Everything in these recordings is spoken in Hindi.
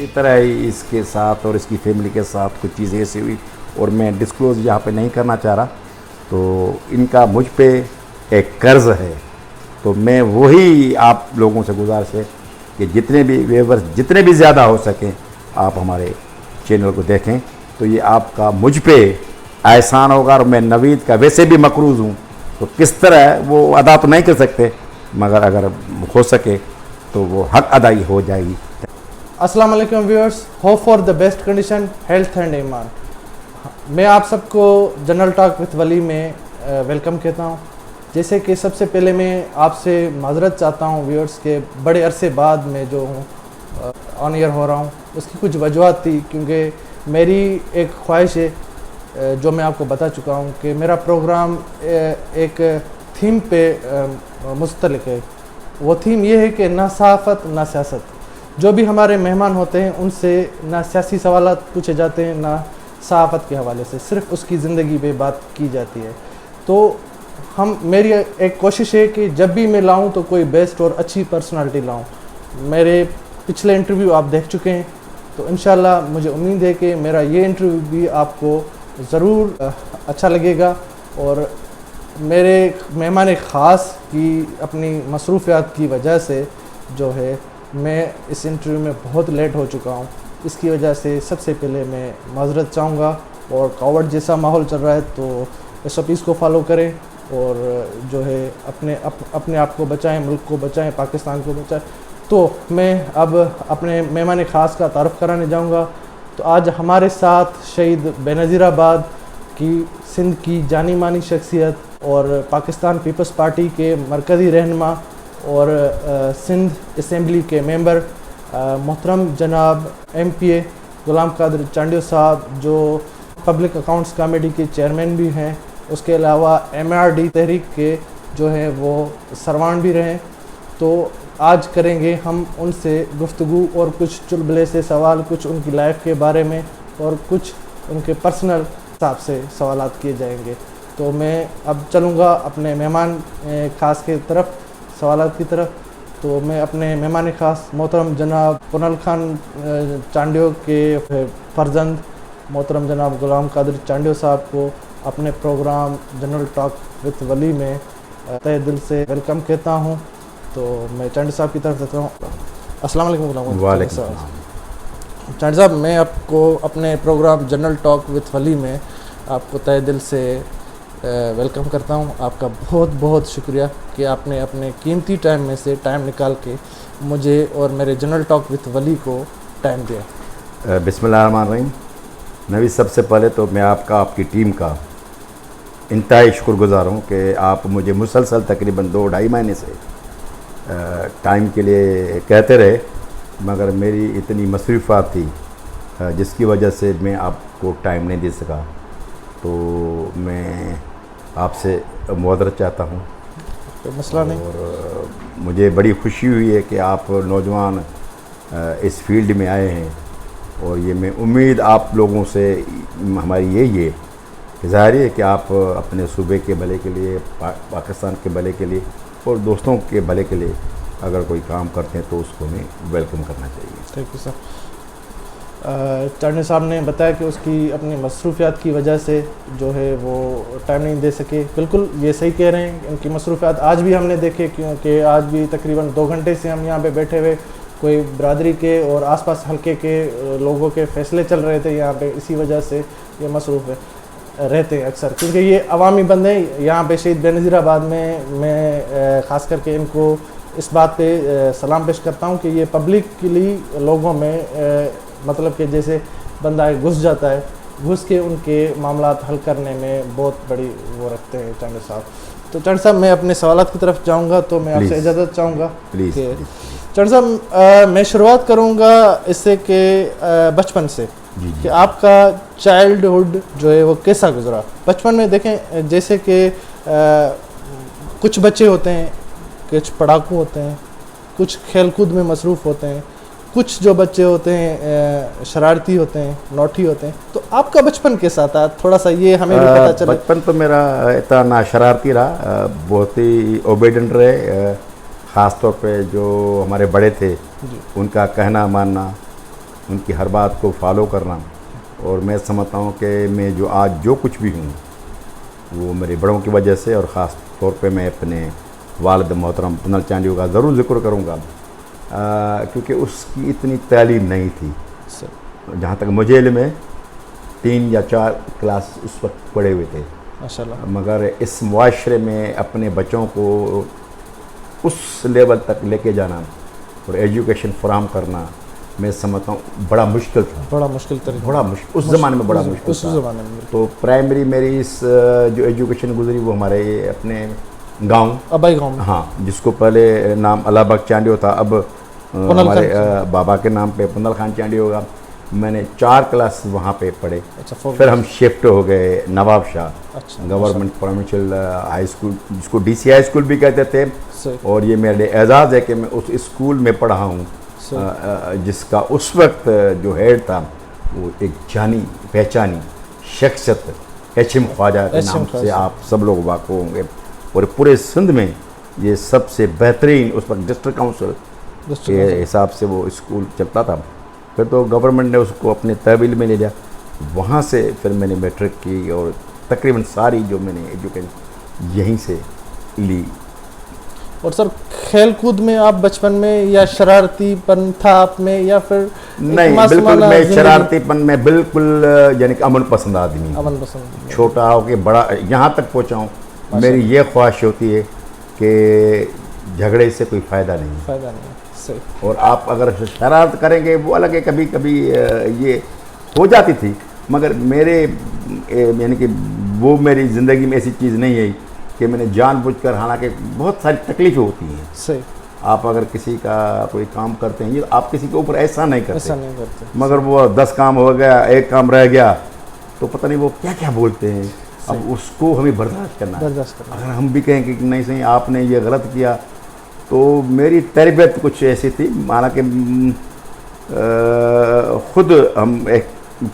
इसी तरह ही इसके साथ और इसकी फैमिली के साथ कुछ चीज़ें ऐसी हुई और मैं डिस्क्लोज़ यहाँ पे नहीं करना चाह रहा। तो इनका मुझ पे एक कर्ज़ है, तो मैं वही आप लोगों से गुजारिश है कि जितने भी व्यूअर्स जितने भी ज़्यादा हो सकें आप हमारे चैनल को देखें, तो ये आपका मुझ पे एहसान होगा। और मैं नवीद का वैसे भी मकरूज़ हूँ, तो किस तरह वो अदा तो नहीं कर सकते, मगर अगर हो सके तो वो हक अदाई हो जाएगी। अस्सलाम वालेकुम viewers, hope for the best condition, health and ईमान। मैं आप सबको जनरल टॉक विथ वली में वेलकम कहता हूँ। जैसे कि सबसे पहले मैं आपसे माजरत चाहता हूँ व्यूअर्स के बड़े अरसे बाद मैं जो हूँ ऑन एयर हो रहा हूँ, उसकी कुछ वजूहत थी। क्योंकि मेरी एक ख्वाहिश है जो मैं आपको बता चुका हूँ कि मेरा प्रोग्राम एक थीम पे मुस्तलिक है। वो थीम ये है कि ना सहाफ़त ना सियासत। जो भी हमारे मेहमान होते हैं उनसे ना सियासी सवालात पूछे जाते हैं ना सहाफ़त के हवाले से, सिर्फ उसकी ज़िंदगी पे बात की जाती है। तो मेरी एक कोशिश है कि जब भी मैं लाऊं तो कोई बेस्ट और अच्छी पर्सनालिटी लाऊं। मेरे पिछले इंटरव्यू आप देख चुके हैं, तो इंशाल्लाह मुझे उम्मीद है कि मेरा ये इंटरव्यू भी आपको ज़रूर अच्छा लगेगा। और मेरे मेहमान ख़ास की अपनी मसरूफ़ियात की वजह से जो है मैं इस इंटरव्यू में बहुत लेट हो चुका हूँ। इसकी वजह से सबसे पहले मैं माजरत चाहूँगा। और कोविड जैसा माहौल चल रहा है तो SOPs को फॉलो करें और जो है अपने आप को बचाएं, मुल्क को बचाएं, पाकिस्तान को बचाएं। तो मैं अब अपने मेहमान ख़ास का तारुफ़ कराने जाऊँगा। तो आज हमारे साथ शहीद बेनज़ीराबाद की सिंध की जानी मानी शख्सियत और पाकिस्तान पीपल्स पार्टी के मरकज़ी रहनुमा और सिंध असम्बली के मेंबर मोहतरम जनाब MPA गुलाम कादिर चांडियो साहब, जो पब्लिक अकाउंट्स कमेटी के चेयरमैन भी हैं, उसके अलावा MRD तहरीक के जो है वो सरवान भी रहे। तो आज करेंगे हम उनसे गुफ्तगू और कुछ चुलबुले से सवाल, कुछ उनकी लाइफ के बारे में और कुछ उनके पर्सनल हिसाब से सवालात किए जाएंगे। तो मैं अब चलूँगा अपने मेहमान ख़ास के तरफ, सवालात की तरफ। तो मैं अपने मेहमान ख़ास मोहतरम जनाब कुनल खान चांडियो के फर्जंद मोहतरम जनाब गुलाम कादिर चांडियो साहब को अपने प्रोग्राम जनरल टॉक विथ वली में तहे दिल से वेलकम कहता हूँ। तो मैं चांडियो साहब की तरफ देता हूँ। अस्सलाम वालेकुम गुलाम। वालेकुम चांडियो साहब, मैं आपको अपने प्रोग्राम जनरल टॉक विथ वली में आपको तहे दिल से वेलकम करता हूँ। आपका बहुत बहुत शुक्रिया कि आपने अपने कीमती टाइम में से टाइम निकाल के मुझे और मेरे जनरल टॉक विथ वली को टाइम दिया। बिस्मिल्लाहिर्रहमानिर्रहीम। नवी, सबसे पहले तो मैं आपकी टीम का इंतहाई शुक्रगुज़ार हूँ कि आप मुझे मुसलसल तकरीबन 2-2.5 महीने से टाइम के लिए कहते रहे, मगर मेरी इतनी मसरूफ़ात थी जिसकी वजह से मैं आपको टाइम नहीं दे सका। तो मैं आपसे मुआज़रत चाहता हूँ। कोई मसला नहीं। और मुझे बड़ी खुशी हुई है कि आप नौजवान इस फील्ड में आए हैं। और ये मैं उम्मीद आप लोगों से हमारी यही है कि ज़ाहिर है कि आप अपने सूबे के भले के लिए, पाकिस्तान के भले के लिए और दोस्तों के भले के लिए अगर कोई काम करते हैं तो उसको हमें वेलकम करना चाहिए। Thank you sir. चांडियो साहब ने बताया कि उसकी अपनी मसरूफ़ियात की वजह से जो है वो टाइम नहीं दे सके। बिल्कुल ये सही कह रहे हैं, उनकी मसरूफ़ियात आज भी हमने देखे, क्योंकि आज भी तकरीबन 2 घंटे से हम यहाँ पे बैठे हुए कोई बरादरी के और आसपास हल्के के लोगों के फ़ैसले चल रहे थे यहाँ पे। इसी वजह से ये मसरूफ़ रहते हैं अक्सर, क्योंकि ये अवामी बंदे यहाँ पे शहीद बेनज़ीराबाद में मैं ख़ास करके इनको इस बात पे सलाम पेश करता हूँ कि ये पब्लिकली लोगों में मतलब कि जैसे बंदा घुस जाता है, घुस के उनके मामलात हल करने में बहुत बड़ी वो रखते हैं चांडियो साहब। तो चांडियो साहब, मैं अपने सवालात की तरफ जाऊँगा, तो मैं आपसे इजाज़त चाहूँगा। चांडियो साहब, मैं शुरुआत करूँगा इससे कि बचपन से कि आपका चाइल्डहुड जो है वो कैसा गुजरा। बचपन में देखें जैसे कि कुछ बच्चे होते हैं, कुछ पढ़ाकू होते हैं, कुछ खेल कूद में मसरूफ़ होते हैं, कुछ जो बच्चे होते हैं शरारती होते हैं, नौटी होते हैं। तो आपका बचपन कैसा था, थोड़ा सा ये हमें भी पता चले। बचपन तो मेरा इतना ना शरारती रहा, बहुत ही ओबेडेंट रहे। ख़ास तौर पे जो हमारे बड़े थे उनका कहना मानना, उनकी हर बात को फॉलो करना। और मैं समझता हूँ कि मैं जो आज जो कुछ भी हूँ वो मेरे बड़ों की वजह से, और ख़ास तौर पे मैं अपने वालिद मोहतरम पुनल चांडियो का ज़रूर ज़िक्र करूँगा, क्योंकि उसकी इतनी तालीम नहीं थी। जहाँ तक मुझे इल्म है 3 या 4 क्लास उस वक्त पढ़े हुए थे, माशाल्लाह। मगर इस मुआशरे में अपने बच्चों को उस लेवल तक लेके जाना और एजुकेशन फराहम करना, मैं समझता हूँ बड़ा मुश्किल था। बड़ा मुश्किल तरीका, बड़ा मुश्किल उस ज़माने में, बड़ा मुश्किल उस था। ज़माने में। तो प्राइमरी मेरी इस जो एजुकेशन गुजरी वो हमारे अपने गांव, अबाई गांव में। हाँ, जिसको पहले नाम अलाबाग चांडियो था, अब हमारे बाबा के नाम पे पुनल खान चांडियो होगा। मैंने 4 क्लास वहाँ पे पढ़े। अच्छा, फिर हम शिफ्ट हो गए नवाब शाह, अच्छा, गवर्नमेंट प्रोविंशियल हाई स्कूल, जिसको DCI स्कूल भी कहते थे। सही। और ये मेरे लिए एजाज़ है कि मैं उस स्कूल में पढ़ा हूँ जिसका उस वक्त जो हेड था वो एक जानी पहचानी शख्सियत HM ख्वाजा के नाम से आप सब लोग वाक़ होंगे। और पूरे सिंध में ये सबसे बेहतरीन उस वक्त डिस्ट्रिक्ट काउंसिल के हिसाब से वो स्कूल चलता था। फिर तो गवर्नमेंट ने उसको अपने तहवील में ले लिया। वहाँ से फिर मैंने मैट्रिक की और तकरीबन सारी जो मैंने एजुकेशन यहीं से ली। और सर, खेल कूद में आप बचपन में या शरारतीपन था आप में, या फिर नहीं, बिल्कुल मैं शरारतीपन में बिल्कुल यानी कि अमन पसंद आदमी, अमन पसंद, छोटा हो के बड़ा यहाँ तक पहुँचा हूँ। मेरी ये ख्वाहिश होती है कि झगड़े से कोई फ़ायदा नहीं, फ़ायदा नहीं। सही। और आप अगर शरारत करेंगे वो अलग है, कभी कभी ये हो जाती थी, मगर मेरे यानी कि वो मेरी ज़िंदगी में ऐसी चीज़ नहीं है कि मैंने जानबूझकर, हालांकि बहुत सारी तकलीफ़ें होती हैं। सही। आप अगर किसी का कोई काम करते हैं, ये आप किसी के ऊपर ऐसा नहीं करते, ऐसा नहीं करते, मगर वो 10 काम हो गया, 1 काम रह गया तो पता नहीं वो क्या क्या बोलते हैं। अब उसको हमें बर्दाश्त करना है। अगर हम भी कहें कि नहीं सही आपने ये गलत किया, तो मेरी तरबियत कुछ ऐसी थी, हालांकि खुद हम एक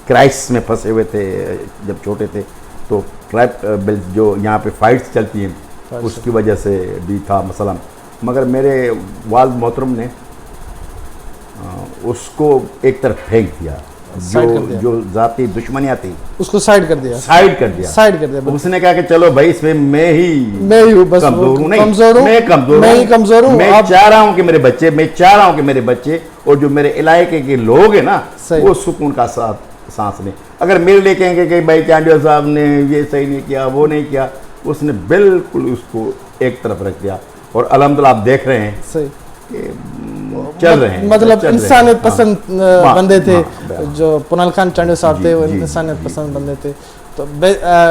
क्राइसिस में फंसे हुए थे जब छोटे थे। तो ट्राइब जो यहाँ पे फाइट्स चलती हैं उसकी वजह से भी था मसला, मगर मेरे वालिद मोहतरम ने उसको एक तरफ फेंक दिया। जो जाती दुश्मनियाँ थी उसको साइड कर दिया, साइड कर दिया। उसने कहा कि चलो भाई इसमें मैं ही हूँ, बस कमजोर हूँ, नहीं मैं कमजोर हूँ, मैं चाह रहा हूँ कि मेरे बच्चे और जो मेरे इलाके के लोग हैं ना वो सुकून का सांस लें। अगर मेरे लिए कहेंगे कि भाई चांडियो साहब ने ये सही नहीं किया, वो नहीं किया, उसने बिल्कुल उसको एक तरफ रख दिया। और अल्हम्दुलिल्लाह आप देख रहे हैं सही चल रहे हैं, मतलब इंसानियत पसंद बंदे थे। जो पुनल खान चांडियो साहब थे वो इंसानियत पसंद बंदे थे। तो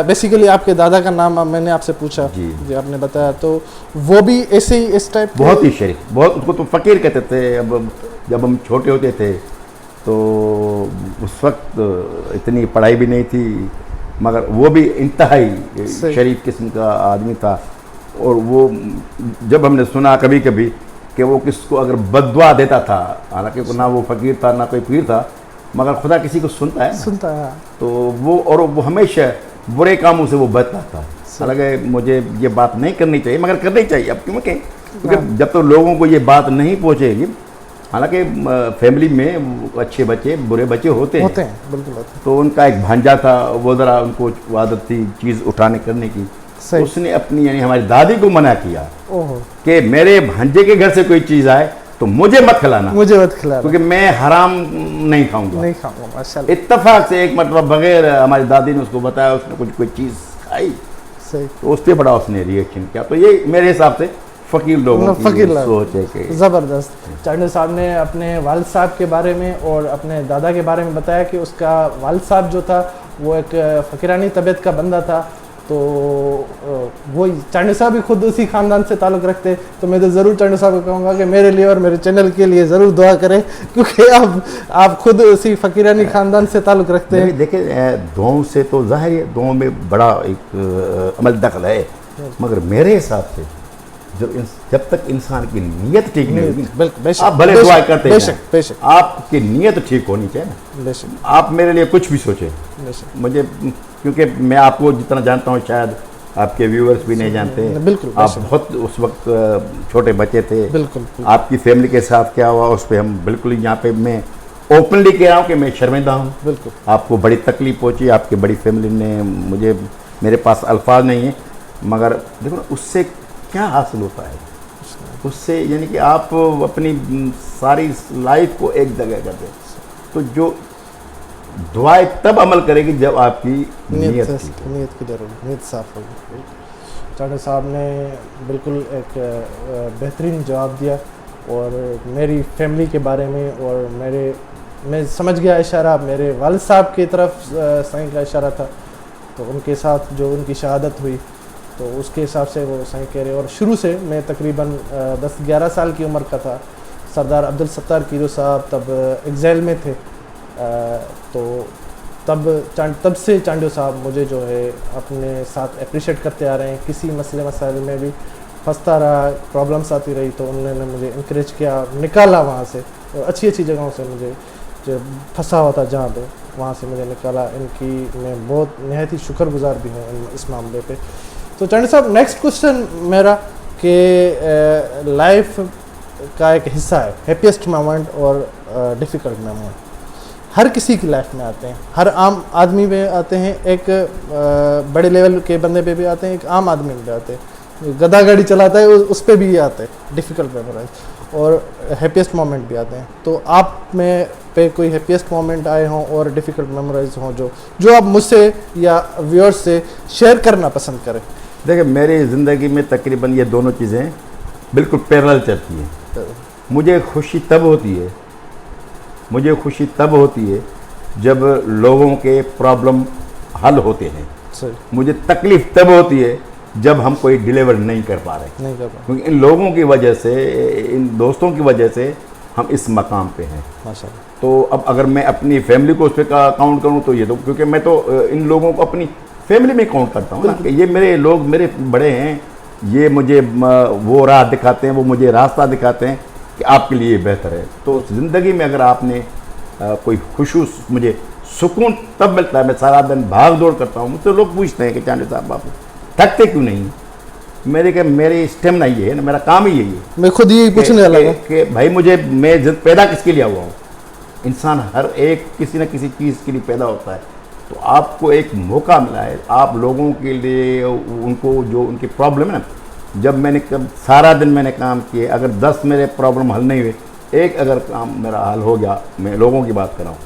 बेसिकली आपके दादा का नाम मैंने आपसे पूछा जी आपने बताया, तो वो भी ऐसे ही इस टाइप बहुत ही शरीफ, बहुत, उसको तो फ़कीर कहते थे। अब जब हम छोटे होते थे तो उस वक्त इतनी पढ़ाई भी नहीं थी, मगर वो भी इंतहाई शरीफ किस्म का आदमी था। और वो जब हमने सुना कभी कभी कि वो किसको अगर बद्दुआ देता था, हालांकि ना वो फ़कीर था ना कोई पीर था, मगर खुदा किसी को सुनता है तो वो हमेशा बुरे कामों से वो बचता था। हालांकि मुझे ये बात नहीं करनी चाहिए, मगर करनी चाहिए। अब क्यों कहें, क्योंकि जब तो लोगों को ये बात नहीं पहुँचेगी, हालांकि फैमिली में अच्छे बच्चे बुरे बच्चे होते हैं बिल्कुल होते हैं। तो उनका एक भांजा था, वो ज़रा उनको आदत थी चीज़ उठाने करने की। उसने अपनी यानी हमारी दादी को मना किया कि मेरे भांजे के घर से कोई चीज़ आए तो मुझे मत खिलाना, क्योंकि मैं हराम नहीं खाऊंगा। माशाल्लाह। इत्तेफाक से एक मरतबा बगैर हमारी दादी ने उसको बताया, उसने कोई चीज़ खाई तो उससे बड़ा उसने रिएक्शन किया। तो ये मेरे हिसाब से फ़कीर लोगों की सोच है कि ज़बरदस्त। चांडियो साहब ने अपने वालिद साहब के बारे में और अपने दादा के बारे में बताया कि उसका वालिद साहब जो था वो एक फ़कीरानी तबीयत का बंदा था। तो वो चांडियो साहब भी खुद उसी ख़ानदान से ताल्लुक़ रखते। तो मैं तो ज़रूर चांडियो साहब को कहूँगा कि मेरे लिए और मेरे चैनल के लिए ज़रूर दुआ करें, क्योंकि आप खुद उसी फ़कीरानी ख़ानदान से ताल्लुक़ रखते हैं। देखिए दुआओं से तो ज़ाहिर है दुआओं में बड़ा एक अमल दखल है, मगर मेरे हिसाब से जब तक इंसान की नीयत ठीक नहीं होगी, आप भले दुआ करते हैं, आपकी नीयत ठीक होनी चाहिए। आप मेरे लिए कुछ भी सोचें, मुझे, क्योंकि मैं आपको जितना जानता हूँ शायद आपके व्यूअर्स भी नहीं जानते। बिल्कुल, आप बहुत उस वक्त छोटे बच्चे थे। बिल्कुल। आपकी फैमिली के साथ क्या हुआ उस पर हम बिल्कुल यहाँ पे मैं ओपनली कह रहा हूँ कि मैं शर्मिंदा हूँ। बिल्कुल। आपको बड़ी तकलीफ पहुँची, आपकी बड़ी फैमिली ने, मुझे मेरे पास अल्फाज नहीं है, मगर देखो ना उससे क्या हासिल होता है, उससे यानी कि आप अपनी सारी लाइफ को एक जगह कर दें। तो जो दुआएं तब अमल करेगी जब आपकी नीयत ठीक है। नीयत की जरूरत, नीयत साफ होगी। चाचा साहब ने बिल्कुल एक बेहतरीन जवाब दिया, और मेरी फैमिली के बारे में, और मैं समझ गया इशारा मेरे वालिद साहब की तरफ साईं का इशारा था, तो उनके साथ जो उनकी शहादत हुई तो उसके हिसाब से वो साईं कह रहे। और शुरू से मैं तकरीबन 10-11 साल की उम्र का था, सरदार अब्दुल सत्तार कीरो साहब तब एग्ज़ाइल में थे, तो तब से चांडो साहब मुझे जो है अपने साथ अप्रिशिएट करते आ रहे हैं। किसी मसले मसाइल में भी फंसता रहा, प्रॉब्लम्स आती रही तो उन्होंने मुझे इंकरेज किया, निकाला वहाँ से, और अच्छी अच्छी जगहों से मुझे जो फंसा हुआ था जहाँ पे, वहाँ से मुझे निकाला। इनकी मैं बहुत नहायत ही शुक्रगुजार भी हूँ इस मामले पे। तो चांडो साहब, नेक्स्ट क्वेश्चन मेरा कि लाइफ का एक हिस्सा है हैप्पीएस्ट मोमेंट और डिफ़िकल्ट मोमेंट, हर किसी की लाइफ में आते हैं, हर आम आदमी में आते हैं, एक बड़े लेवल के बंदे पे भी आते हैं, एक आम आदमी में भी आते हैं, गधा गाड़ी चलाता है उस पे भी आते हैं डिफ़िकल्ट मेमोराइज, और हैप्पीएस्ट मोमेंट भी आते हैं। तो आप में पे कोई हैप्पीएस्ट मोमेंट आए हों और डिफ़िकल्ट मेमोराइज हों जो आप मुझसे या व्यूअर्स से शेयर करना पसंद करें? देखिए, मेरी ज़िंदगी में तकरीबन ये दोनों चीज़ें बिल्कुल पैरेलल चलती हैं। मुझे खुशी तब होती है जब लोगों के प्रॉब्लम हल होते हैं। सही। मुझे तकलीफ़ तब होती है जब हम कोई डिलीवर नहीं कर पा रहे, क्योंकि इन लोगों की वजह से, इन दोस्तों की वजह से हम इस मकाम पे हैं माशाअल्लाह। तो अब अगर मैं अपनी फैमिली को उस पर काउंट करूँ तो ये तो, क्योंकि मैं तो इन लोगों को अपनी फैमिली में काउंट करता हूँ ना, कि ये मेरे लोग, मेरे बड़े हैं, ये मुझे वो राह दिखाते हैं, वो मुझे रास्ता दिखाते हैं कि आपके लिए बेहतर है। तो ज़िंदगी में अगर आपने कोई खुशू, मुझे सुकून तब मिलता है, मैं सारा दिन भाग दौड़ करता हूँ। मुझसे लोग पूछते हैं कि चांडो साहब आप थकते क्यों नहीं? मेरी स्टेमिना ये है ना, मेरा काम ही यही है। मैं खुद यही पूछने वाला हूँ कि भाई मैं पैदा किसके लिए हुआ हूँ? इंसान हर एक किसी न किसी चीज़ के लिए पैदा होता है। तो आपको एक मौका मिला है, आप लोगों के लिए, उनको जो उनकी प्रॉब्लम है ना, जब मैंने सारा दिन मैंने काम किए, अगर 10 मेरे प्रॉब्लम हल नहीं हुए, एक अगर काम मेरा हल हो गया, मैं लोगों की बात कर रहा हूँ,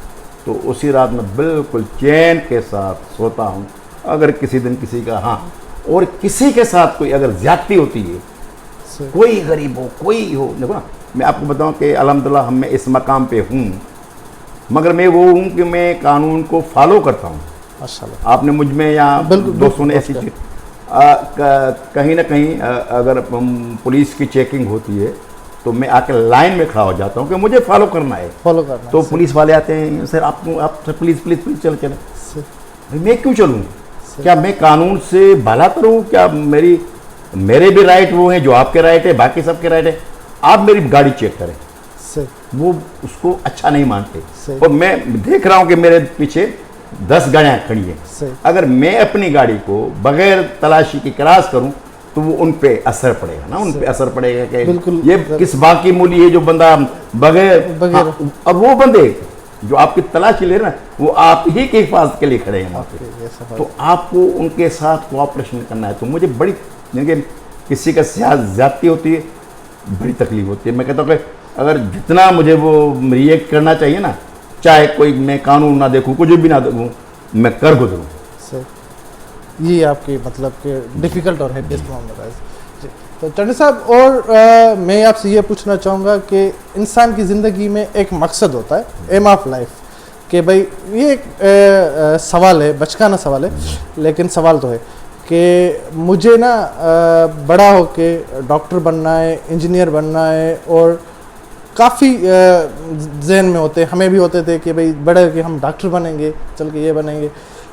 तो उसी रात में बिल्कुल चैन के साथ सोता हूँ। अगर किसी दिन किसी का, हाँ, और किसी के साथ कोई अगर ज्यादती होती है, कोई गरीब हो, कोई हो, देखो ना, मैं आपको बताऊँ कि अल्हम्दुलिल्लाह मैं इस मकाम पे हूँ, मगर मैं वो हूँ कि मैं कानून को फॉलो करता हूँ। माशाअल्लाह। आपने मुझ में या दोस्तों ने ऐसी चीज कहीं ना कहीं अगर पुलिस की चेकिंग होती है तो मैं आके लाइन में खड़ा हो जाता हूँ कि मुझे फॉलो करना है। तो पुलिस वाले आते हैं, सर आप प्लीज़ चले भाई मैं क्यों चलूँ? क्या मैं कानून से भला करूँ? क्या मेरे भी राइट वो हैं जो आपके राइट है, बाकी सबके राइट है। आप मेरी गाड़ी चेक करें, वो उसको अच्छा नहीं मानते। और मैं देख रहा हूँ कि मेरे पीछे 10 गाड़ियाँ खड़ी हैं, अगर मैं अपनी गाड़ी को बगैर तलाशी की क्रॉस करूँ तो वो उन पे असर पड़ेगा ना, उन पे असर पड़ेगा कि ये किस बात की मूली है जो बंदा बगैर हाँ, और वो बंदे जो आपकी तलाशी ले रहे हैं वो आप ही के हिफाजत के लिए खड़े हैं वहाँ पे। तो आपको उनके साथ कोऑपरेशन करना है। तो मुझे बड़ी, किसी का ज्यादती होती है, बड़ी तकलीफ होती है। मैं कहता हूँ कि अगर जितना मुझे वो रिएक्ट करना चाहिए ना, चाहे कोई मैं कानून ना देखूँ, कुछ भी ना देखूँ, मैं कर गुजरूँ। ये आपके मतलब कि डिफ़िकल्ट और हैप्पीएस्ट मोमेंट है। तो चांडो साहब, और मैं आपसे ये पूछना चाहूँगा कि इंसान की ज़िंदगी में एक मकसद होता है, एम ऑफ लाइफ, कि भाई ये एक सवाल है, बचकाना सवाल है, लेकिन सवाल तो है कि मुझे ना बड़ा होके डॉक्टर बनना है, इंजीनियर बनना है, और काफ़ी जहन में होते, हमें भी होते थे कि भाई बड़े कि हम डॉक्टर बनेंगे, चल के ये बनेंगे,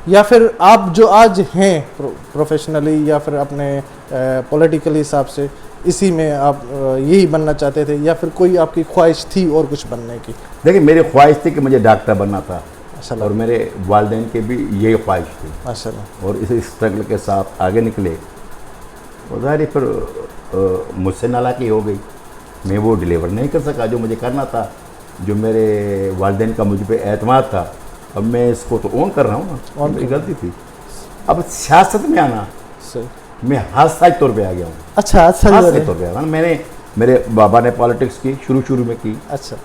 या फिर आप जो आज हैं प्रोफेशनली या फिर अपने पॉलिटिकली हिसाब से इसी में आप यही बनना चाहते थे, या फिर कोई आपकी ख्वाहिश थी और कुछ बनने की? देखिए, मेरी ख्वाहिश थी कि मुझे डॉक्टर बनना था, और मेरे वालिदैन के भी यही ख्वाहिश थी माशाअल्लाह, और इस स्ट्रगल के साथ आगे निकले। और ज़ाहिर फिर मुझसे नालायकी हो गई, मैं वो डिलीवर नहीं कर सका जो मुझे करना था। जो मेरे वालिदैन का मुझ पे एतमाद था, अब मैं इसको तो ऑन कर रहा हूँ ना, मेरी गलती थी। अब सियासत में आना, सही। मैं हादसाई तौर पे आ गया हूँ, अच्छा अच्छा हादसाई तौर पे आ गया। मैंने, मेरे बाबा ने पॉलिटिक्स की शुरू में की, अच्छा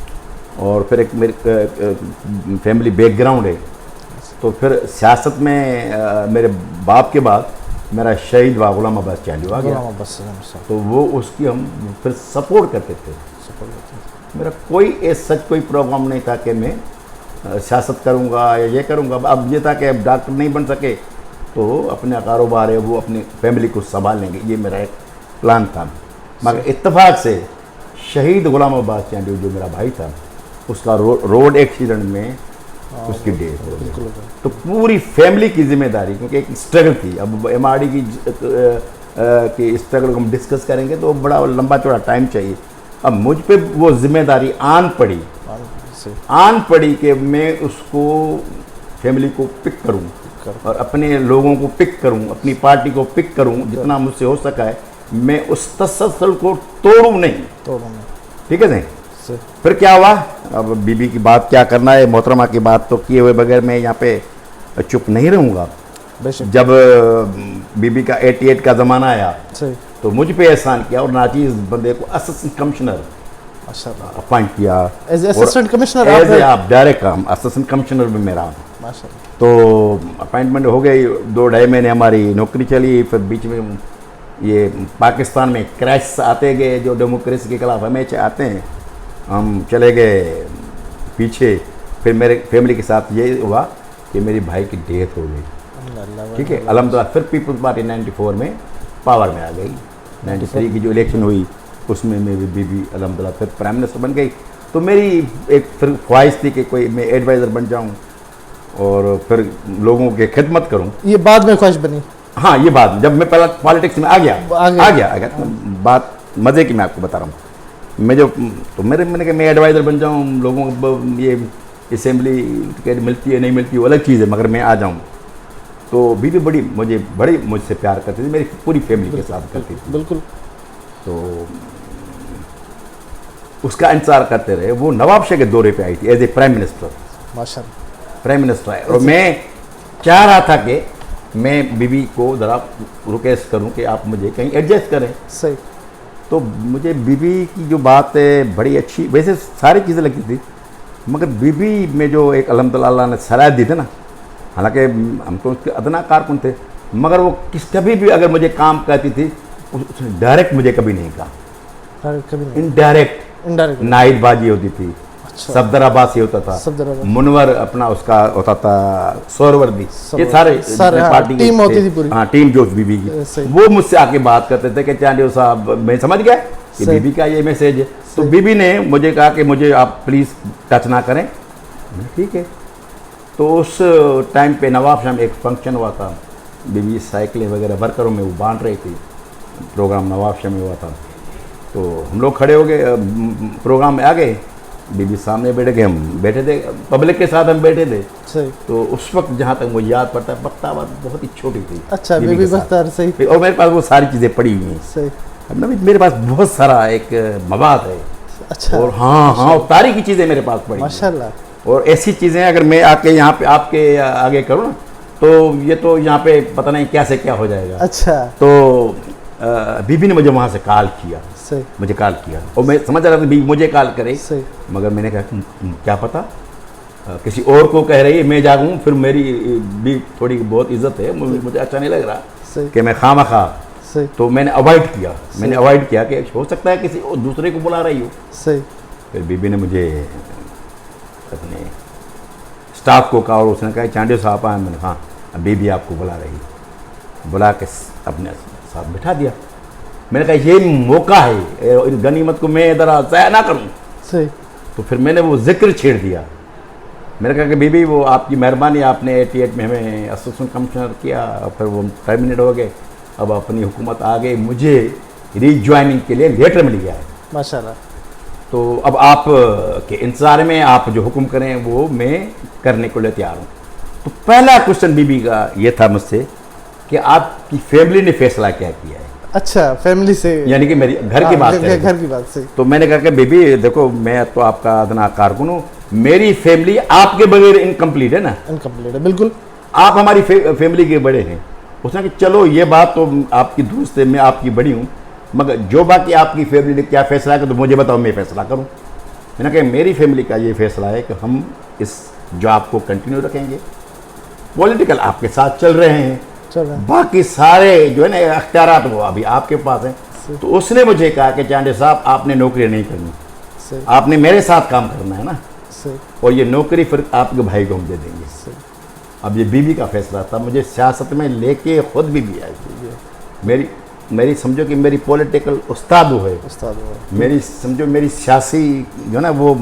और फिर एक मेरी फैमिली बैकग्राउंड है, तो फिर सियासत में मेरे बाप के बाद मेरा शहीद वा गुलाम अब्बास चांडी आ गया, बस तो वो उसकी हम फिर सपोर्ट करते थे। मेरा कोई सच कोई प्रोग्राम नहीं था कि मैं सियासत करूंगा या ये करूंगा। अब ये था कि अब डॉक्टर नहीं बन सके तो अपना कारोबार है वो अपनी फैमिली को संभाल लेंगे, ये मेरा एक प्लान था। मगर इत्तेफाक से शहीद गुलाम अब्बास चांडी जो मेरा भाई था, उसका रोड एक्सीडेंट में उसकी डेथ हो गई। तो पूरी फैमिली की जिम्मेदारी, क्योंकि एक स्ट्रगल थी। अब MRD की स्ट्रगल को हम डिस्कस करेंगे तो बड़ा लंबा चौड़ा टाइम चाहिए। अब मुझ पे वो जिम्मेदारी आन पड़ी कि मैं उसको फैमिली को पिक करूं और अपने लोगों को पिक करूं, अपनी पार्टी को पिक करूं, जितना मुझसे हो सका है। मैं उस तसलसल को तोड़ूं नहीं, ठीक है नहीं। फिर क्या हुआ, अब बीबी की बात क्या करना है, मोहतरमा की बात तो किए हुए बगैर मैं यहाँ पे चुप नहीं रहूँगा। जब बीबी का 88 का ज़माना आया तो मुझ पे एहसान किया और नाचीज़ बंदे को असिस्टेंट कमिश्नर अपॉइंट किया, असिस्टेंट कमिश्नर एज ए आप डायरेक्ट काम असिस्टेंट कमिश्नर में मेरा। तो अपॉइंटमेंट हो गई, 2-2.5 महीने हमारी नौकरी चली। फिर बीच में ये पाकिस्तान में क्रैश आते गए जो डेमोक्रेसी के खिलाफ हमेशा आते हैं, हम चले गए पीछे। फिर मेरे फैमिली के साथ ये हुआ कि मेरी भाई की डेथ हो गई, ठीक है। अल्हम्दुलिल्लाह फिर पीपल्स पार्टी 94 में पावर में आ गई। 93 की जो इलेक्शन हुई उसमें मेरी बीबी अल्हम्दुलिल्लाह फिर प्राइम मिनिस्टर बन गई। तो मेरी एक फिर ख्वाहिश थी कि कोई मैं एडवाइज़र बन जाऊं और फिर लोगों की खिदमत करूं। ये बाद में ख्वाहिश बनी? हाँ, ये बात जब मैं पहला पॉलिटिक्स में आ गया। बात मज़े की मैं आपको बता रहा हूँ। मैं जो तो मैंने कहा मैं एडवाइज़र बन जाऊँ, लोगों को ये असेंबली टिकट मिलती है नहीं मिलती वो अलग चीज़ है, मगर मैं आ जाऊँ। तो बीबी बड़ी मुझसे प्यार करती थी, मेरी पूरी फैमिली के साथ करती थी। बिल्कुल। तो उसका इंतजार करते रहे। वो नवाब शाह के दौरे पे आई थी एज ए प्राइम मिनिस्टर, माशाअल्लाह प्राइम मिनिस्टर आए। और मैं चाह रहा था कि मैं बीबी को ज़रा रिक्वेस्ट करूं कि आप मुझे कहीं एडजस्ट करें। सही। तो मुझे बीबी की जो बात है बड़ी अच्छी, वैसे सारी चीज़ें लगती थी, मगर बीबी में जो एक अल्हम्दुलिल्लाह अल्लाह ने सलाह दी थी ना, हालांकि हम तो उसके अदना कारकुन थे, मगर वो कभी भी अगर मुझे काम कहती थी उसने डायरेक्ट मुझे कभी नहीं कहा, इनडायरेक्ट नाइटबाजी होती थी। अच्छा। सफदर अब्बासी होता था, मुनवर अपना उसका होता था, सोहरवर्दी, ये सारे पार्टी टीम होती थी पूरी। हाँ, टीम जो बीबी की, वो मुझसे आके बात करते थे कि चांडियो साहब मैं समझ गया कि बीबी का ये मैसेज है। तो बीबी ने मुझे कहा कि मुझे आप प्लीज़ टच ना करें, ठीक है। तो उस टाइम पे नवाब शाह में एक फंक्शन हुआ था, बीबी साइकिलें वगैरह वर्करों में वो बांट रही थी, प्रोग्राम नवाब शाह में हुआ था। तो हम लोग खड़े हो गए, प्रोग्राम में आ गए, बीबी सामने बैठे गए, हम बैठे थे पब्लिक के साथ, हम बैठे थे। सही। तो उस वक्त जहाँ तक मुझे याद पड़ता है बख्ताबाद बहुत ही छोटी थी। अच्छा, बीबी बख्तार। सही। और मेरे पास वो सारी चीज़ें पड़ी हुई हैं। सही। अब ना मेरे पास बहुत सारा एक मवाद है। अच्छा। और हाँ तारीखी चीज़ें मेरे पास पड़ी माशाल्लाह। और ऐसी चीज़ें अगर मैं आके यहाँ पे आपके आगे करूँ ना तो ये तो यहाँ पे पता नहीं क्या से क्या हो जाएगा। अच्छा। तो बीबी ने मुझे वहाँ से कॉल किया। सही। मुझे कॉल किया और मैं समझ रहा था बीबी मुझे कॉल करे। सही। मगर मैंने कहा क्या पता किसी और को कह रही है, मैं जागूँ, फिर मेरी भी थोड़ी बहुत इज्जत है, मुझे अच्छा नहीं लग रहा कि मैं खामखा। तो मैंने अवॉइड किया कि हो सकता है किसी और दूसरे को बुला रही हो। सही। फिर बीबी ने मुझे अपने स्टाफ को कहा और उसने कहा चांडियो साहब आए। मैंने हाँ, बीबी आपको बुला रही, बुला के अपने साथ बिठा दिया। मैंने कहा ये मौका है, इस गनीमत को मैं इधर ज़ाया ना करूँ। सही। तो फिर मैंने वो जिक्र छेड़ दिया। मैंने कहा कि बीबी वो आपकी मेहरबानी, आपने 88 में हमें असिस्टेंट कमिश्नर किया, फिर वो टर्मिनेट हो गए, अब अपनी हुकूमत आ गई, मुझे रीज्वाइनिंग के लिए लेटर मिल गया है। माशाल्लाह। तो अब आप के इंतज़ार में, आप जो हुक्म करें वो मैं करने को लिए तैयार हूँ। तो पहला क्वेश्चन बीबी का ये था मुझसे कि आपकी फैमिली ने फैसला क्या किया है। अच्छा, फैमिली से, यानी कि मेरी घर की हाँ, बात है। घर की बात से। तो मैंने कहा कि बेबी देखो, मैं तो आपका अदना कारकुन हूँ, मेरी फैमिली आपके बगैर इनकम्प्लीट है ना, इनकम्प्लीट है, बिल्कुल। आप हमारी फैमिली के बड़े हैं। उसने कहा कि चलो ये बात तो आपकी दोस्त है, मैं आपकी बड़ी हूँ, मगर जो बाकी आपकी फैमिली ने क्या फैसला किया तो मुझे बताओ, मैं फैसला करूँ। मैंने कहा मेरी फैमिली का ये फैसला है कि हम इस जॉब को कंटिन्यू रखेंगे, पॉलिटिकल आपके साथ चल रहे हैं, चल रहा है। बाकी सारे जो है ना अख्तियारात वो अभी आपके पास हैं। तो उसने मुझे कहा कि चांडे साहब आपने नौकरी नहीं करनी, सही, आपने मेरे साथ काम करना है ना, सही, और ये नौकरी फिर आपके भाई को हम दे देंगे। सही। अब ये बीबी का फैसला था, मुझे सियासत में लेके खुद बीबी आई थी। मेरी समझो कि मेरी पॉलिटिकल उस्ताद वो है, उस्ताद हो। मेरी समझो मेरी सियासी जो ना वो